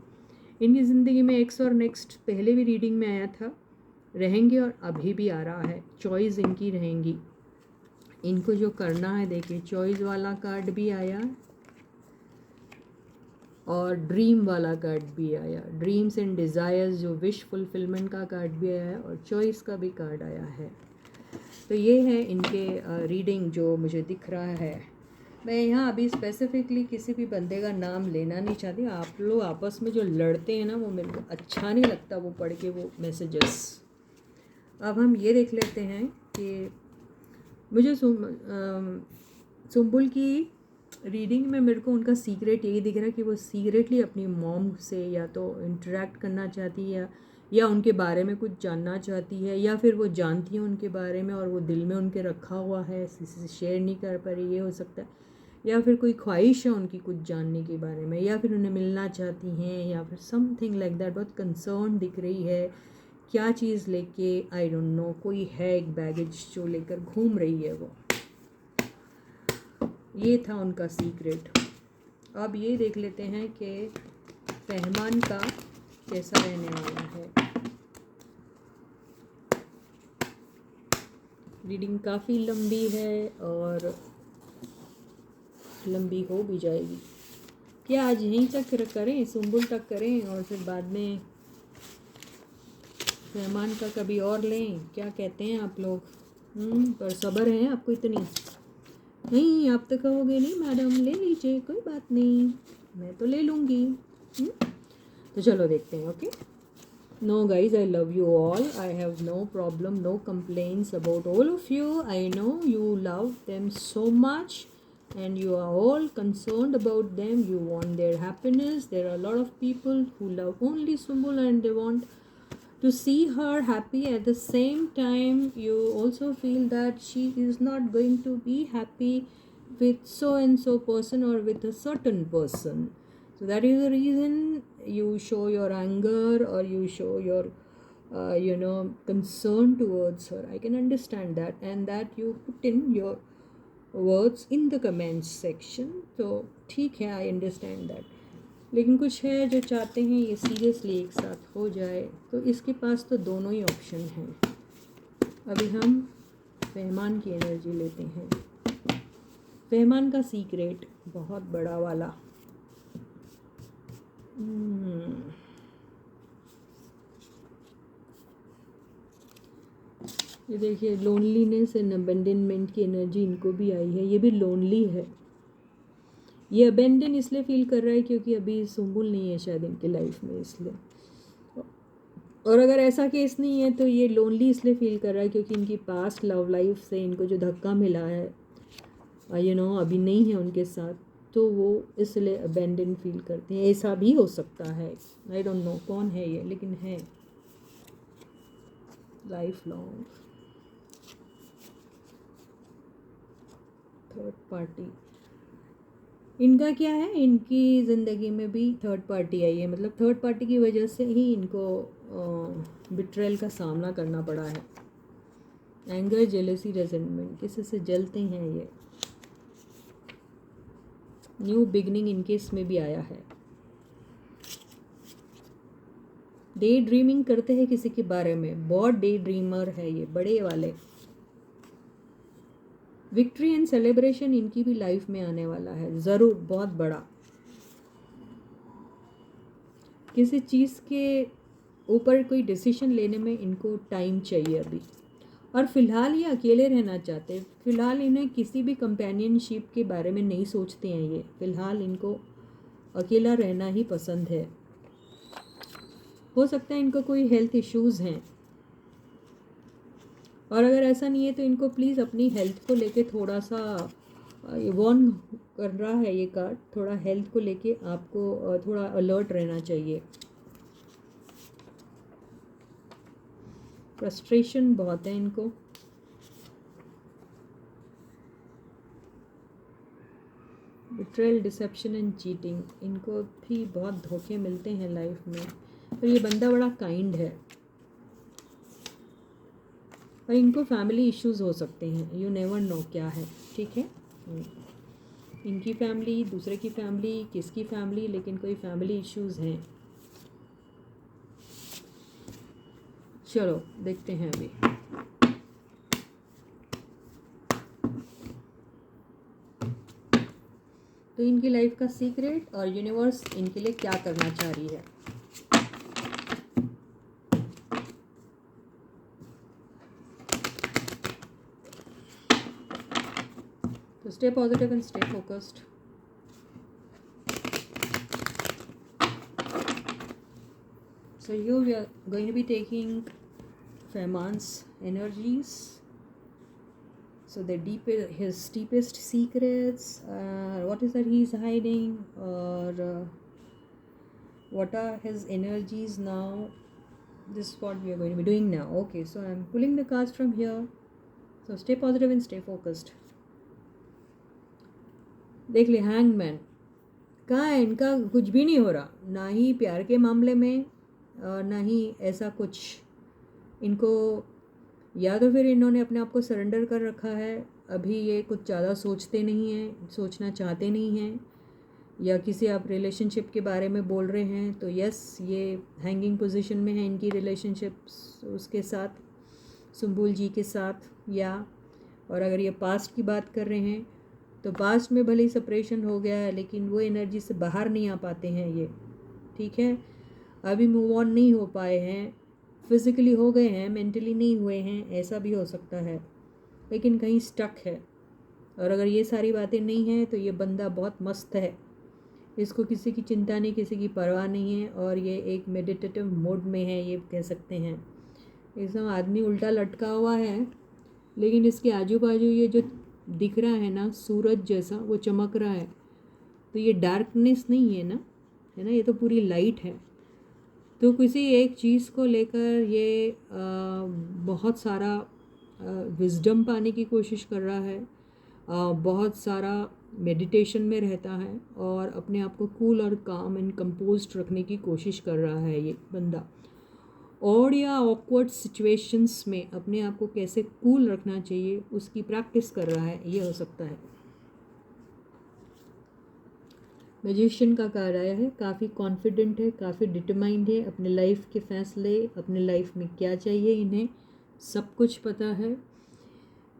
इनकी ज़िंदगी में एक्स और नेक्स्ट पहले भी रीडिंग में आया था, रहेंगे और अभी भी आ रहा है। चॉइस इनकी रहेंगी। इनको जो करना है, देखिए चॉइस वाला कार्ड भी आया और ड्रीम वाला कार्ड भी आया। ड्रीम्स एंड डिज़ायर्स जो विश फुलफिलमेंट का कार्ड भी आया है और चॉइस का भी कार्ड आया है। तो ये है इनके रीडिंग जो मुझे दिख रहा है। मैं यहाँ अभी स्पेसिफिकली किसी भी बंदे का नाम लेना नहीं चाहती। आप लोग आपस में जो लड़ते हैं ना, वो मेरे को अच्छा नहीं लगता वो पढ़ के, वो मैसेजेस। अब हम ये देख लेते हैं कि मुझे सुम्बुल की रीडिंग में मेरे को उनका सीक्रेट यही दिख रहा है कि वो सीक्रेटली अपनी मॉम से या तो इंटरेक्ट करना चाहती है, या उनके बारे में कुछ जानना चाहती है, या फिर वो जानती है उनके बारे में और वो दिल में उनके रखा हुआ है, किसी से शेयर नहीं कर पा रही, ये हो सकता है। या फिर कोई ख्वाहिश है उनकी कुछ जानने के बारे में, या फिर उन्हें मिलना चाहती हैं, या फिर समथिंग लाइक दैट। बहुत कंसर्न दिख रही है, क्या चीज़ लेके, आई डोंट नो, कोई है एक बैगेज जो लेकर घूम रही है वो। ये था उनका सीक्रेट। अब ये देख लेते हैं कि फहमान का कैसा रहने वाला है। रीडिंग काफ़ी लंबी है और लंबी हो भी जाएगी। क्या आज यहीं तक करें, सुम्बुल तक करें और फिर बाद में फहमान का कभी और लें? क्या कहते हैं आप लोग? पर सब्र है आपको इतनी? नहीं, आप तो कहोगे नहीं मैडम ले लीजिए, कोई बात नहीं, मैं तो ले लूँगी। तो चलो देखते हैं। Okay, no guys, I love you all, I have no problem, no complaints about all of you. I know you love them so much and you are all concerned about them. You want their happiness. There are a lot of people who love only Sumbul and they want to see her happy. At the same time, you also feel that she is not going to be happy with so and so person or with a certain person. So that is the reason you show your anger or you show your concern towards her. I can understand that, and that you put in your words in the comments section. तो ठीक है, आई अंडरस्टैंड दैट। लेकिन कुछ है जो चाहते हैं ये सीरियसली एक साथ हो जाए, तो इसके पास तो दोनों ही ऑप्शन हैं। अभी हम फहमान की एनर्जी लेते हैं। फहमान का सीक्रेट बहुत बड़ा वाला। ये देखिए, लोनलीनेस एंड अबेंडनमेंट की एनर्जी इनको भी आई है। ये भी लोनली है। ये अबेंडन इसलिए फील कर रहा है क्योंकि अभी सुम्बुल नहीं है शायद इनकी लाइफ में, इसलिए। और अगर ऐसा केस नहीं है तो ये लोनली इसलिए फील कर रहा है क्योंकि इनकी पास्ट लव लाइफ से इनको जो धक्का मिला है अभी नहीं है उनके साथ, तो वो इसलिए अबेंडन फील करते हैं। ऐसा भी हो सकता है, आई डोंट नो कौन है ये, लेकिन है लाइफ लॉन्ग थर्ड पार्टी। इनका क्या है, इनकी ज़िंदगी में भी थर्ड पार्टी आई है। मतलब थर्ड पार्टी की वजह से ही इनको बिट्रेल का सामना करना पड़ा है। एंगर, जेलसी, रेजेंटमेंट, किसी से जलते हैं ये। न्यू बिगनिंग इनके इसमें भी आया है। डे ड्रीमिंग करते हैं किसी के बारे में, बहुत डे ड्रीमर है ये, बड़े वाले। विक्ट्री एंड सेलिब्रेशन इनकी भी लाइफ में आने वाला है, ज़रूर, बहुत बड़ा। किसी चीज़ के ऊपर कोई डिसीजन लेने में इनको टाइम चाहिए अभी। और फ़िलहाल ये अकेले रहना चाहते हैं। फ़िलहाल इन्हें किसी भी कंपेनियनशिप के बारे में नहीं सोचते हैं ये। फ़िलहाल इनको अकेला रहना ही पसंद है। हो सकता है इनको कोई हेल्थ इश्यूज़ हैं, और अगर ऐसा नहीं है तो इनको प्लीज़ अपनी हेल्थ को लेके थोड़ा सा वार्न कर रहा है ये कार्ड। थोड़ा हेल्थ को लेके आपको थोड़ा अलर्ट रहना चाहिए। फ्रस्ट्रेशन बहुत है इनको। बिट्रेयल, डिसेप्शन एंड चीटिंग, इनको भी बहुत धोखे मिलते हैं लाइफ में। पर ये बंदा बड़ा काइंड है। और इनको फैमिली इश्यूज़ हो सकते हैं, यू नेवर नो क्या है, ठीक है। इनकी फैमिली, दूसरे की फैमिली, किसकी फैमिली, लेकिन कोई फैमिली इश्यूज़ हैं। चलो देखते हैं अभी। तो इनकी लाइफ का सीक्रेट और यूनिवर्स इनके लिए क्या करना चाह रही है। So stay positive and stay focused. So here we are going to be taking Fehmarn's energies. So his deepest secrets, what is that he's hiding, or what are his energies now. This is what we are going to be doing now. Okay, so I'm pulling the cards from here. So stay positive and stay focused. देख ले हैंगमैन, कहाँ है इनका कुछ भी नहीं हो रहा, ना ही प्यार के मामले में और ना ही ऐसा कुछ इनको, या तो फिर इन्होंने अपने आप को सरेंडर कर रखा है, अभी ये कुछ ज़्यादा सोचते नहीं हैं, सोचना चाहते नहीं हैं, या किसी आप रिलेशनशिप के बारे में बोल रहे हैं तो यस ये हैंगिंग पोजीशन में है इनकी रिलेशनशिप उसके साथ, सुम्बुल जी के साथ, या और अगर ये पास्ट की बात कर रहे हैं तो पास्ट में भले ही सेपरेशन हो गया है लेकिन वो एनर्जी से बाहर नहीं आ पाते हैं ये, ठीक है, अभी मूव ऑन नहीं हो पाए हैं, फिज़िकली हो गए हैं, मेंटली नहीं हुए हैं, ऐसा भी हो सकता है, लेकिन कहीं स्टक है। और अगर ये सारी बातें नहीं हैं तो ये बंदा बहुत मस्त है, इसको किसी की चिंता नहीं, किसी की परवाह नहीं है, और ये एक मेडिटेटिव मोड में है, ये कह सकते हैं। एकदम आदमी उल्टा लटका हुआ है, लेकिन इसके आजू बाजू ये जो दिख रहा है ना सूरज जैसा, वो चमक रहा है, तो ये डार्कनेस नहीं है ना, है ना, ये तो पूरी लाइट है। तो किसी एक चीज़ को लेकर ये बहुत सारा विजडम पाने की कोशिश कर रहा है, बहुत सारा मेडिटेशन में रहता है और अपने आप को कूल और काम एंड कंपोज्ड रखने की कोशिश कर रहा है ये बंदा। और या ऑकवर्ड सिचुएशंस में अपने आप को कैसे कूल रखना चाहिए उसकी प्रैक्टिस कर रहा है, ये हो सकता है। मैजिशियन का कार्ड आया है, काफ़ी कॉन्फिडेंट है, काफ़ी डिटरमाइंड है, अपने लाइफ के फैसले, अपने लाइफ में क्या चाहिए इन्हें सब कुछ पता है।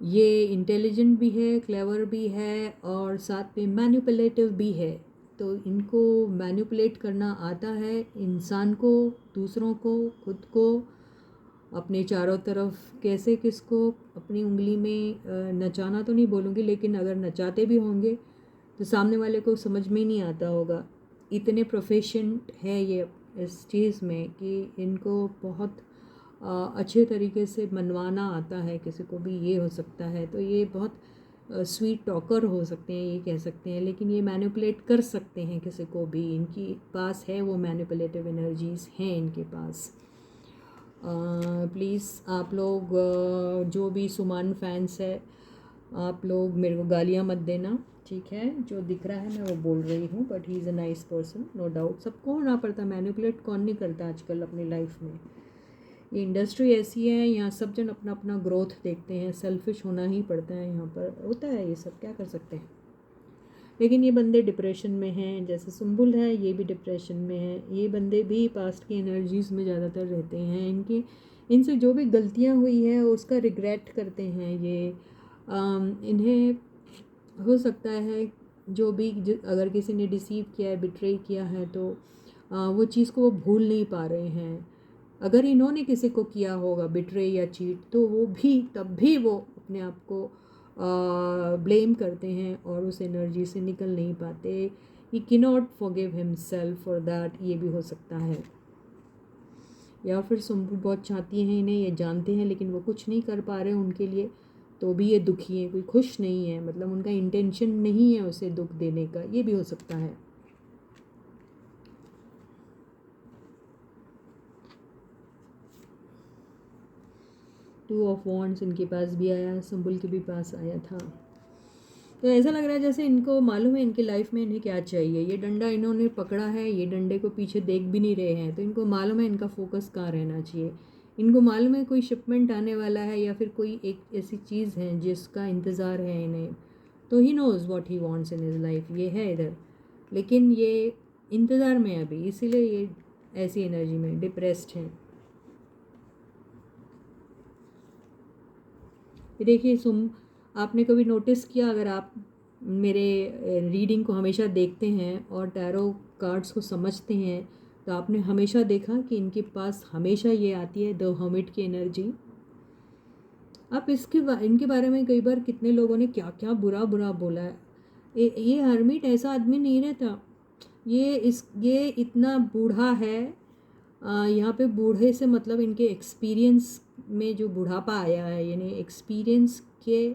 ये इंटेलिजेंट भी है, क्लेवर भी है और साथ में मैनिपुलेटिव भी है। तो इनको मैनिपुलेट करना आता है, इंसान को, दूसरों को, खुद को, अपने चारों तरफ कैसे किसको अपनी उंगली में नचाना तो नहीं बोलूँगी, लेकिन अगर नचाते भी होंगे तो सामने वाले को समझ में ही नहीं आता होगा। इतने प्रोफेशनल है ये इस चीज़ में कि इनको बहुत अच्छे तरीके से मनवाना आता है किसी को भी, ये हो सकता है। तो ये बहुत स्वीट टॉकर हो सकते हैं, ये कह सकते हैं, लेकिन ये मैनिपुलेट कर सकते हैं किसी को भी, इनकी पास है वो मैनिपुलेटिव एनर्जीज़ हैं इनके पास। प्लीज़ आप लोग जो भी सुमान फैंस है, आप लोग मेरे को गालियाँ मत देना, ठीक है, जो दिख रहा है मैं वो बोल रही हूँ, but he is a nice person, no doubt. सबको होना पड़ता, मैनिपुलेट कौन नहीं करता आजकल अपनी लाइफ में। ये इंडस्ट्री ऐसी है, यहाँ सब जन अपना अपना ग्रोथ देखते हैं, सेल्फिश होना ही पड़ता है, यहाँ पर होता है ये सब, क्या कर सकते हैं। लेकिन ये बंदे डिप्रेशन में हैं, जैसे सुम्बुल है ये भी डिप्रेशन में है, ये बंदे भी पास्ट की एनर्जीज़ में ज़्यादातर रहते हैं, इनसे जो भी गलतियाँ हुई है उसका रिग्रेट करते हैं ये। इन्हें हो सकता है जो भी अगर किसी ने डिसीव किया है, बिट्रे किया है, तो वो चीज़ को वो भूल नहीं पा रहे हैं। अगर इन्होंने किसी को किया होगा बिट्रे या चीट, तो वो भी तब भी वो अपने आप को ब्लेम करते हैं और उस एनर्जी से निकल नहीं पाते। ही cannot forgive himself for that, ये भी हो सकता है। या फिर सुम्बुल बहुत चाहती हैं इन्हें, ये जानते हैं, लेकिन वो कुछ नहीं कर पा रहे उनके लिए, तो भी ये दुखी हैं, कोई खुश नहीं है, मतलब उनका इंटेंशन नहीं है उसे दुख देने का, ये भी हो सकता है। टू ऑफ वॉन्ड्स इनके पास भी आया, सुम्बुल के भी पास आया था। तो ऐसा लग रहा है जैसे इनको मालूम है इनकी लाइफ में इन्हें क्या चाहिए। ये डंडा इन्होंने पकड़ा है, ये डंडे को पीछे देख भी नहीं रहे हैं, तो इनको मालूम है इनका फोकस कहाँ रहना चाहिए। इनको मालूम है कोई शिपमेंट आने वाला है या फिर कोई एक ऐसी चीज़ है जिसका इंतज़ार है इन्हें, तो he knows what he wants in his life, ये है इधर, लेकिन ये इंतज़ार में अभी, इसीलिए ये ऐसी एनर्जी में डिप्रेस्ड हैं। देखिए आपने कभी नोटिस किया, अगर आप मेरे रीडिंग को हमेशा देखते हैं और टैरो कार्ड्स को समझते हैं, तो आपने हमेशा देखा कि इनके पास हमेशा ये आती है द हर्मिट की एनर्जी। आप इनके बारे में कई बार कितने लोगों ने क्या क्या बुरा बुरा बोला है। ये हर्मिट ऐसा आदमी नहीं रहता। ये इतना बूढ़ा है। यहाँ पे बूढ़े से मतलब इनके एक्सपीरियंस में जो बुढ़ापा आया है, यानी एक्सपीरियंस के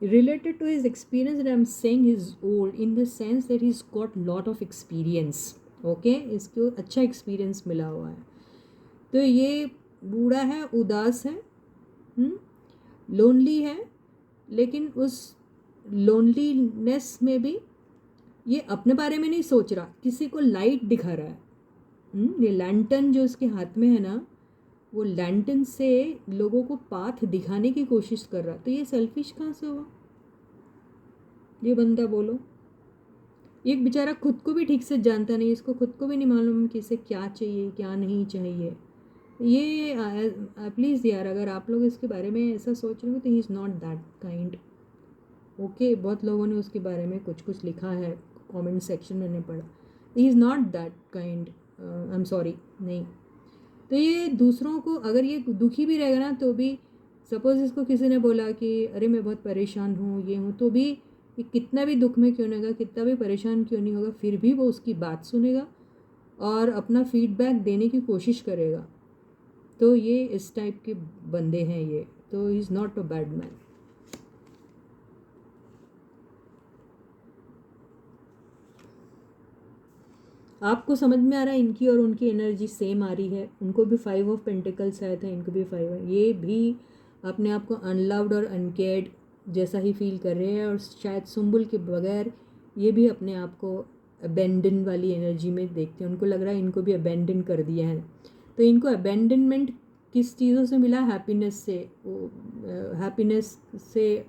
related to his experience, that I'm saying he's old in the sense that he's got lot of experience. Okay, इसको अच्छा एक्सपीरियंस मिला हुआ है। तो ये बूढ़ा है, उदास है, लोनली है, लेकिन उस लोनलीनेस में भी ये अपने बारे में नहीं सोच रहा, किसी को लाइट दिखा रहा है। ये लैंटर्न जो उसके हाथ में है ना, वो लैंटर्न से लोगों को पाथ दिखाने की कोशिश कर रहा। तो ये सेल्फिश कहाँ से हुआ ये बंदा, बोलो। ये बेचारा खुद को भी ठीक से जानता नहीं, इसको खुद को भी नहीं मालूम कि इसे क्या चाहिए क्या नहीं चाहिए। ये प्लीज़ यार, अगर आप लोग इसके बारे में ऐसा सोच रहे हो तो he is not that kind. Okay, बहुत लोगों ने उसके बारे में कुछ कुछ लिखा है, कमेंट सेक्शन में मैंने पढ़ा। He is not that kind, I am sorry, नहीं। तो ये दूसरों को, अगर ये दुखी भी रहेगा ना तो भी, सपोज़ इसको किसी ने बोला कि अरे मैं बहुत परेशान हूँ, ये हूँ, तो भी ये कितना भी दुख में क्यों नहीं होगा, कितना भी परेशान क्यों नहीं होगा, फिर भी वो उसकी बात सुनेगा और अपना फीडबैक देने की कोशिश करेगा। तो ये इस टाइप के बंदे हैं ये। तो he is not a bad man. आपको समझ में आ रहा है, इनकी और उनकी एनर्जी सेम आ रही है। उनको भी 5 ऑफ पेंटिकल्स आया था, इनको भी 5 है। ये भी अपने आप को अनलव्ड और अनकेयर्ड जैसा ही फील कर रहे हैं, और शायद सुंबुल के बगैर ये भी अपने आप को अबेंडन वाली एनर्जी में देखते हैं। उनको लग रहा है इनको भी अबेंडन कर दिया है। तो इनको अबेंडनमेंट किस चीज़ों से मिला? हैप्पीनेस से। हैप्पीनेस से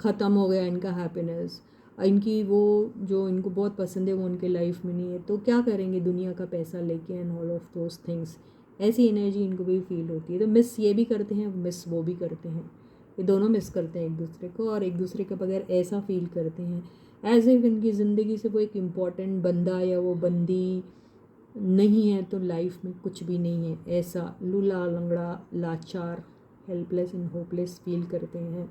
ख़त्म हो गया इनका हैप्पीनेस। इनकी वो जो इनको बहुत पसंद है वो उनके लाइफ में नहीं है, तो क्या करेंगे दुनिया का पैसा लेके and all of those things. ऐसी एनर्जी इनको भी फील होती है। तो मिस ये भी करते हैं, मिस वो भी करते हैं। ये दोनों मिस करते हैं एक दूसरे को, और एक दूसरे के बगैर ऐसा फील करते हैं एज इफ इनकी ज़िंदगी से वो एक इम्पॉर्टेंट बंदा या वो बंदी नहीं है, तो लाइफ में कुछ भी नहीं है। ऐसा लूला लंगड़ा, लाचार, हेल्पलेस एंड होपलेस फील करते हैं,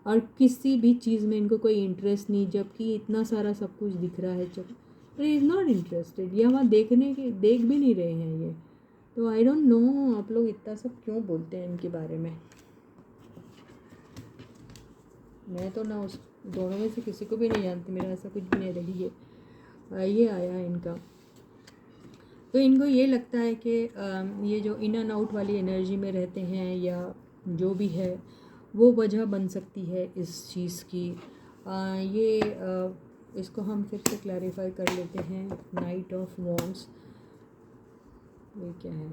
और किसी भी चीज़ में इनको कोई इंटरेस्ट नहीं, जबकि इतना सारा सब कुछ दिख रहा है। जब इज़ नॉट इंटरेस्टेड, या वहाँ देख भी नहीं रहे हैं ये। तो आई डोंट नो आप लोग इतना सब क्यों बोलते हैं इनके बारे में। मैं तो ना उस दोनों में से किसी को भी नहीं जानती, मेरा ऐसा कुछ भी नहीं रही है। ये आया है इनका। तो इनको ये लगता है कि ये जो इन एंड आउट वाली एनर्जी में रहते हैं या जो भी है, वो वजह बन सकती है इस चीज़ की। इसको हम फिर से क्लैरिफाई कर लेते हैं। नाइट ऑफ वॉन्ड्स, ये क्या है?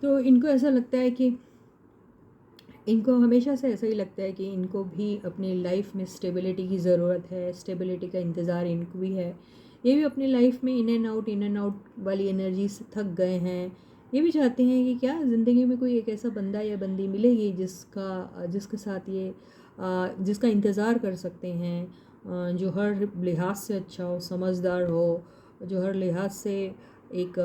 तो इनको ऐसा लगता है कि इनको हमेशा से ऐसा ही लगता है कि इनको भी अपनी लाइफ में स्टेबिलिटी की ज़रूरत है, स्टेबिलिटी का इंतज़ार इनको भी है। ये भी अपनी लाइफ में इन एंड आउट वाली एनर्जी से थक गए हैं। ये भी चाहते हैं कि क्या ज़िंदगी में कोई एक ऐसा बंदा या बंदी मिलेगी जिसके साथ ये जिसका इंतज़ार कर सकते हैं, जो हर लिहाज से अच्छा हो, समझदार हो, जो हर लिहाज से एक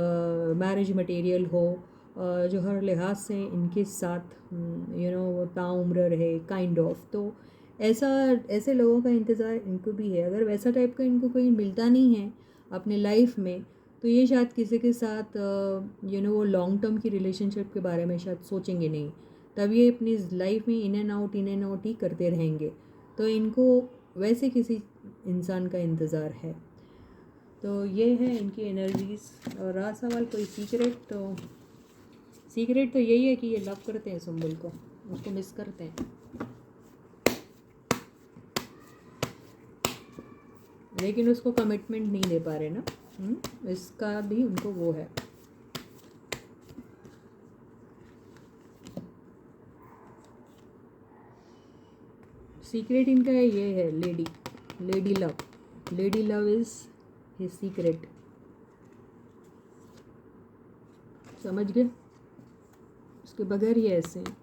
मैरिज मटेरियल हो, जो हर लिहाज से इनके साथ वो ताउम्र रहे, काइंड ऑफ। तो ऐसे लोगों का इंतज़ार इनको भी है। अगर वैसा टाइप का इनको कोई मिलता नहीं है अपने लाइफ में, तो ये शायद किसी के साथ वो लॉन्ग टर्म की रिलेशनशिप के बारे में शायद सोचेंगे नहीं। तब ये अपनी लाइफ में इन एंड आउट ही करते रहेंगे। तो इनको वैसे किसी इंसान का इंतज़ार है। तो ये है इनकी एनर्जीज़। और रहा सवाल कोई सीक्रेट तो यही है कि ये लव करते हैं सुंबुल को, उसको मिस करते हैं, लेकिन उसको कमिटमेंट नहीं दे पा रहे ना। इसका भी उनको वो है। सीक्रेट इनका ये है lady love. Lady love is his secret. समझ गए? उसके बगैर ये ऐसे हैं।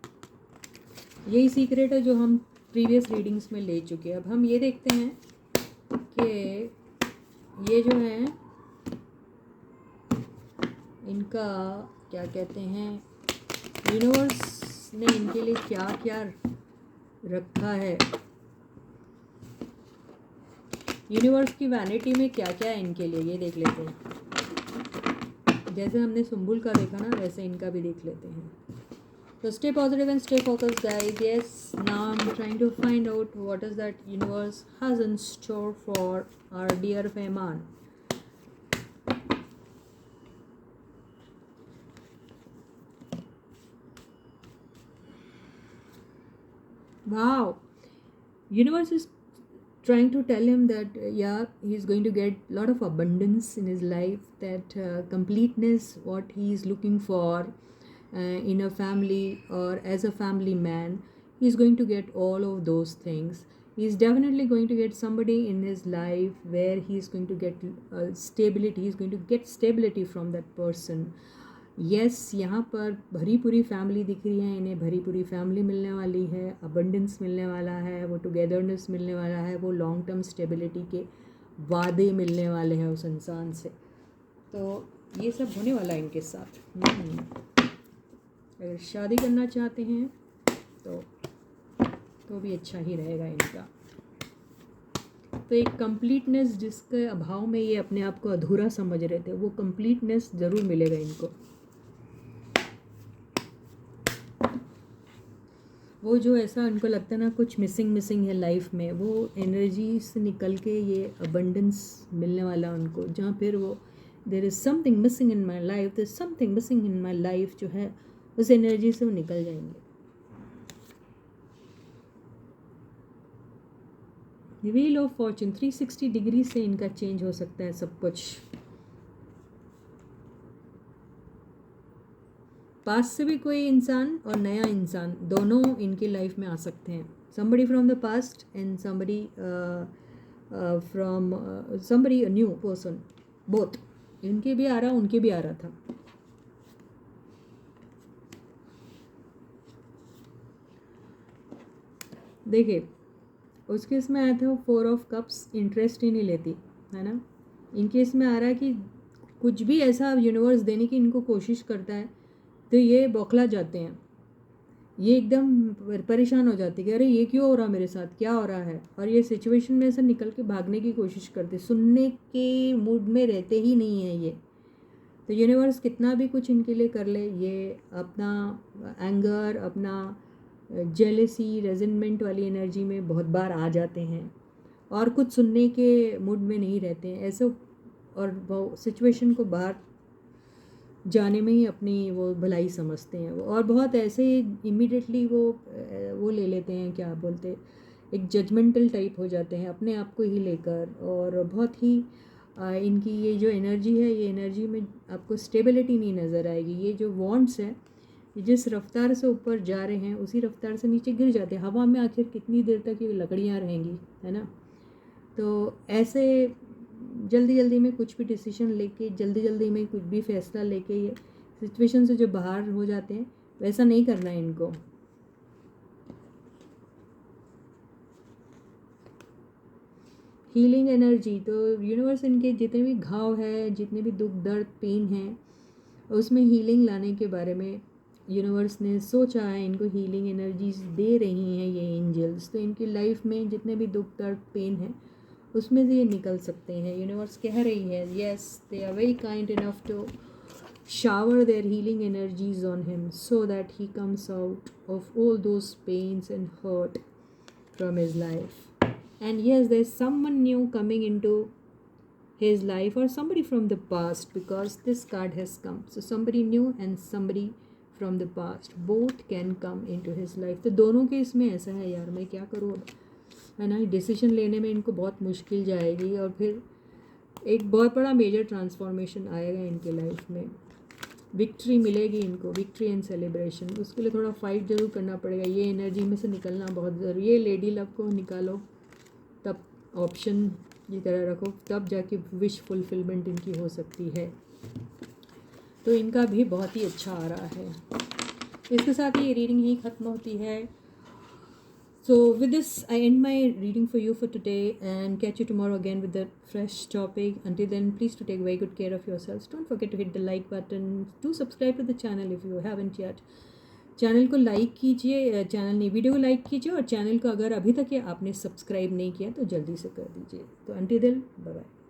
यही सीक्रेट है जो हम प्रीवियस रीडिंग्स में ले चुके हैं। अब हम ये देखते हैं कि ये जो है इनका क्या कहते हैं, यूनिवर्स ने इनके लिए क्या क्या रखा है, यूनिवर्स की वैनिटी में क्या क्या है इनके लिए, ये देख लेते हैं। जैसे हमने सुंबुल का देखा ना, वैसे इनका भी देख लेते हैं। तो stay positive and stay focused, guys. Yes, now I'm trying to find out what is that universe has in store for our dear Fehman. Wow, universe is trying to tell him that yeah, he's going to get a lot of abundance in his life, that completeness what he is looking for in a family or as a family man. He's going to get all of those things. He's definitely going to get somebody in his life where he's going to get stability. He's going to get stability from that person. Yes, यहाँ पर भरी पूरी फैमिली दिख रही है इन्हें, भरी पूरी फैमिली मिलने वाली है, अबंडेंस मिलने वाला है, वो टुगेदरनेस मिलने वाला है, वो लॉन्ग टर्म स्टेबिलिटी के वादे मिलने वाले हैं उस इंसान से। तो ये सब होने वाला है इनके साथ। अगर शादी करना चाहते हैं तो भी अच्छा ही रहेगा इनका। तो एक कंप्लीटनेस जिसके अभाव में ये अपने आप को अधूरा समझ रहे थे, वो कंप्लीटनेस ज़रूर मिलेगा इनको। वो जो ऐसा उनको लगता है ना कुछ मिसिंग है लाइफ में, वो एनर्जी से निकल के ये अबंडेंस मिलने वाला उनको, जहाँ फिर वो there is something missing in my life, there is something missing in my life जो है, उस एनर्जी से वो निकल जाएंगे। व्हील ऑफ फॉर्चून 360 डिग्री से इनका चेंज हो सकता है सब कुछ। पास्ट से भी कोई इंसान और नया इंसान दोनों इनकी लाइफ में आ सकते हैं। somebody from the past and somebody from somebody a new person, both। इनके भी आ रहा, उनके भी आ रहा था। देखिए उसके इसमें आया था 4 ऑफ कप्स, इंटरेस्ट ही नहीं लेती है ना। इनके इसमें आ रहा है कि कुछ भी ऐसा यूनिवर्स देने की इनको कोशिश करता है तो ये बौखला जाते हैं, ये एकदम परेशान हो जाती है कि अरे ये क्यों हो रहा मेरे साथ, क्या हो रहा है, और ये सिचुएशन में से निकल के भागने की कोशिश करते, सुनने के मूड में रहते ही नहीं है ये। तो यूनिवर्स कितना भी कुछ इनके लिए कर ले, ये अपना एंगर, अपना जेलेसी, रेजिनमेंट वाली एनर्जी में बहुत बार आ जाते हैं और कुछ सुनने के मूड में नहीं रहते हैं ऐसे, और वो सिचुएशन को बाहर जाने में ही अपनी वो भलाई समझते हैं। और बहुत ऐसे इमीडिएटली वो ले लेते हैं, क्या बोलते, एक जजमेंटल टाइप हो जाते हैं अपने आप को ही लेकर, और बहुत ही इनकी ये जो एनर्जी है, ये एनर्जी में आपको स्टेबिलिटी नहीं नज़र आएगी। ये जो वॉन्ट्स है, जिस रफ्तार से ऊपर जा रहे हैं उसी रफ्तार से नीचे गिर जाते हैं। हवा में आखिर कितनी देर तक ये लकड़ियाँ रहेंगी, है ना। तो ऐसे जल्दी में कुछ भी डिसीजन लेके, जल्दी में कुछ भी फैसला लेके ये सिचुएशन से जो बाहर हो जाते हैं, वैसा नहीं करना है इनको। हीलिंग एनर्जी, तो यूनिवर्स इनके जितने भी घाव है, जितने भी दुख दर्द पेन है, उसमें हीलिंग लाने के बारे में यूनिवर्स ने सोचा है। इनको हीलिंग एनर्जीज दे रही हैं ये एंजल्स। तो इनकी लाइफ में जितने भी दुख दर्द पेन है उसमें से ये निकल सकते हैं। यूनिवर्स कह रही है yes, they are very kind enough to shower their healing energies on him so that he comes out of all those pains and hurt from his life. And yes, there's someone new coming into his life, or somebody from the past, because this card has come. So somebody new and somebody from the past, both can come into his life. तो दोनों के इसमें ऐसा है यार, मैं क्या करूँ अब, है ना। डिसीजन लेने में इनको बहुत मुश्किल जाएगी, और फिर एक बहुत बड़ा मेजर ट्रांसफॉर्मेशन आएगा इनके लाइफ में। विक्ट्री मिलेगी इनको, विक्ट्री एंड सेलिब्रेशन। उसके लिए थोड़ा फाइट ज़रूर करना पड़ेगा, ये एनर्जी में से निकलना बहुत ज़रूरी है। लेडी लव को निकालो तब ऑप्शन ये तरह रखो, तब जाके विश फुलफिलमेंट इनकी हो सकती है। तो इनका भी बहुत ही अच्छा आ रहा है। इसके साथ ही ये रीडिंग ही ख़त्म होती है। So with this, I end my reading for you for today and catch you tomorrow again with a fresh topic. Until then, please to take very good care of yourselves. Don't forget to hit the like button. Do subscribe to the channel if you haven't yet. Channel को लाइक कीजिए, चैनल नहीं, वीडियो को लाइक कीजिए, और चैनल को अगर अभी तक ये आपने सब्सक्राइब नहीं किया तो जल्दी से कर दीजिए। तो until then, bye bye.